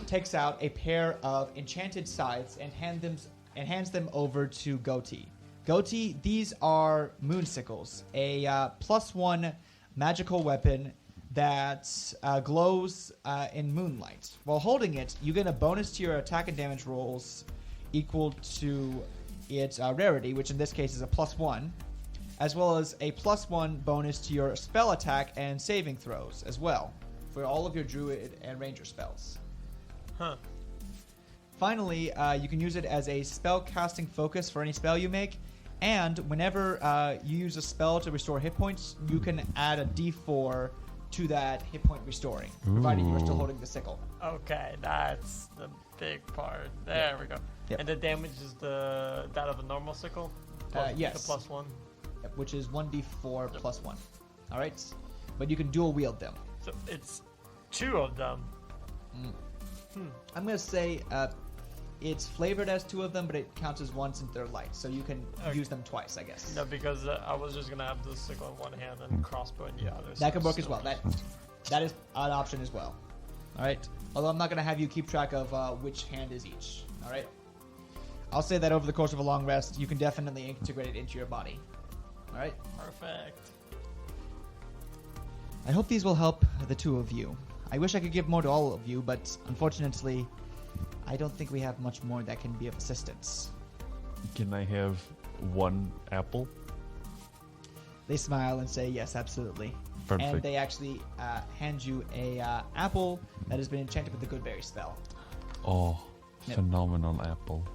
takes out a pair of enchanted scythes and hands them over to Goti. Goti, these are moon sickles, a +1 magical weapon that glows in moonlight. While holding it, you get a bonus to your attack and damage rolls equal to its rarity, which in this case is a +1, as well as a +1 bonus to your spell attack and saving throws as well, for all of your druid and ranger spells.
Huh.
Finally, you can use it as a spell casting focus for any spell you make, and whenever you use a spell to restore hit points, you can add a d4 to that hit point restoring, provided you are still holding the sickle.
Okay, that's the big part. There we go.
Yep.
And the damage is that of a normal sickle?
Yes.
The +1.
Yep, which is 1d4 plus 1. Alright? But you can dual wield them.
So it's two of them.
I'm going to say it's flavored as two of them, but it counts as one since they're light. So you can use them twice, I guess.
No, because I was just gonna have the sickle in one hand and crossbow in the other.
That could work as well. That is an option as well. Alright? Although I'm not going to have you keep track of which hand is each. Alright? I'll say that over the course of a long rest, you can definitely integrate it into your body. Alright?
Perfect.
I hope these will help the two of you. I wish I could give more to all of you, but unfortunately, I don't think we have much more that can be of assistance.
Can I have one apple?
They smile and say, yes, absolutely.
Perfect.
And they actually hand you a apple that has been enchanted with the Goodberry spell.
Oh,
Yep.
phenomenal apple.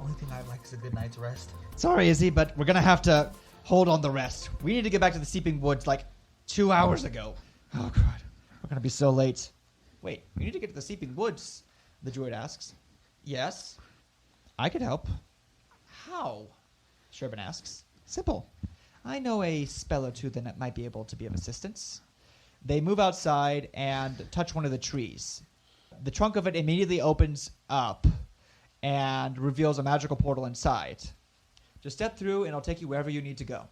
Only thing I like is a good night's rest.
Sorry, Izzy, but we're going to have to hold on the rest. We need to get back to the Seeping Woods like 2 hours ago. Oh, God. We're going to be so late. Wait, we need to get to the Seeping Woods, the druid asks. Yes. I could help. How? Sherbin asks. Simple. I know a spell or two that might be able to be of assistance. They move outside and touch one of the trees. The trunk of it immediately opens up and reveals a magical portal inside. Just step through and it'll take you wherever you need to go.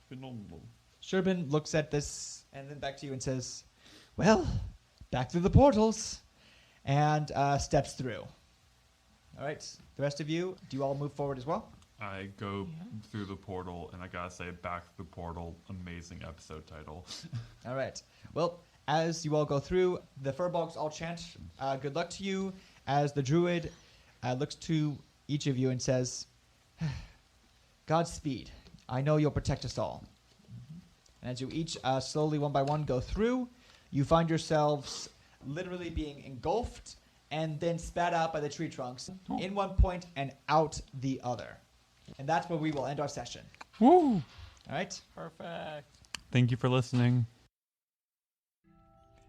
Phenomenal.
Sherbin looks at this and then back to you and says, well, back through the portals, and steps through. All right, the rest of you, do you all move forward as well?
I go through the portal, and I gotta say, back to the portal, amazing episode title.
All right. Well, as you all go through, the furbolgs all chant good luck to you as the druid looks to each of you and says, Godspeed. I know you'll protect us all. And as you each slowly, one by one, go through, you find yourselves literally being engulfed and then spat out by the tree trunks in one point and out the other. And that's where we will end our session.
Woo!
All right?
Perfect.
Thank you for listening.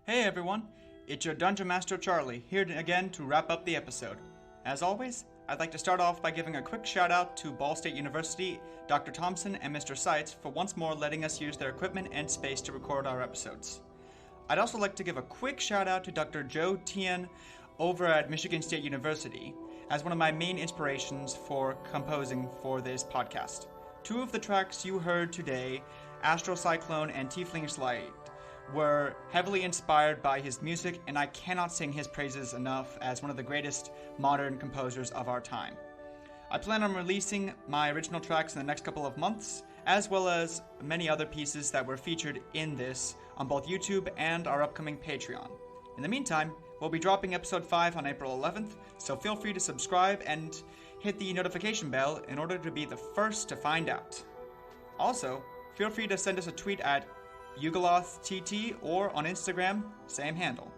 Hey everyone, it's your Dungeon Master Charlie, here again to wrap up the episode. As always, I'd like to start off by giving a quick shout out to Ball State University, Dr. Thompson, and Mr. Seitz for once more letting us use their equipment and space to record our episodes. I'd also like to give a quick shout out to Dr. Joe Tien over at Michigan State University as one of my main inspirations for composing for this podcast. 2 of the tracks you heard today, Astral Cyclone and Tiefling's Light, were heavily inspired by his music, and I cannot sing his praises enough as one of the greatest modern composers of our time. I plan on releasing my original tracks in the next couple of months, as well as many other pieces that were featured in this on both YouTube and our upcoming Patreon. In the meantime, we'll be dropping episode 5 on April 11th, so feel free to subscribe and hit the notification bell in order to be the first to find out. Also, feel free to send us a tweet at Yugoloth TT or on Instagram, same handle.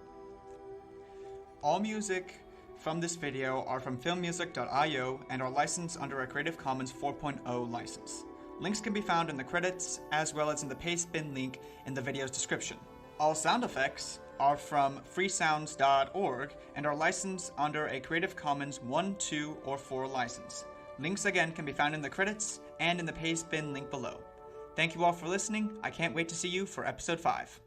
All music from this video are from filmmusic.io and are licensed under a Creative Commons 4.0 license. Links can be found in the credits as well as in the pastebin link in the video's description. All sound effects are from freesounds.org and are licensed under a Creative Commons 1, 2, or 4 license. Links again can be found in the credits and in the pastebin link below. Thank you all for listening. I can't wait to see you for episode 5.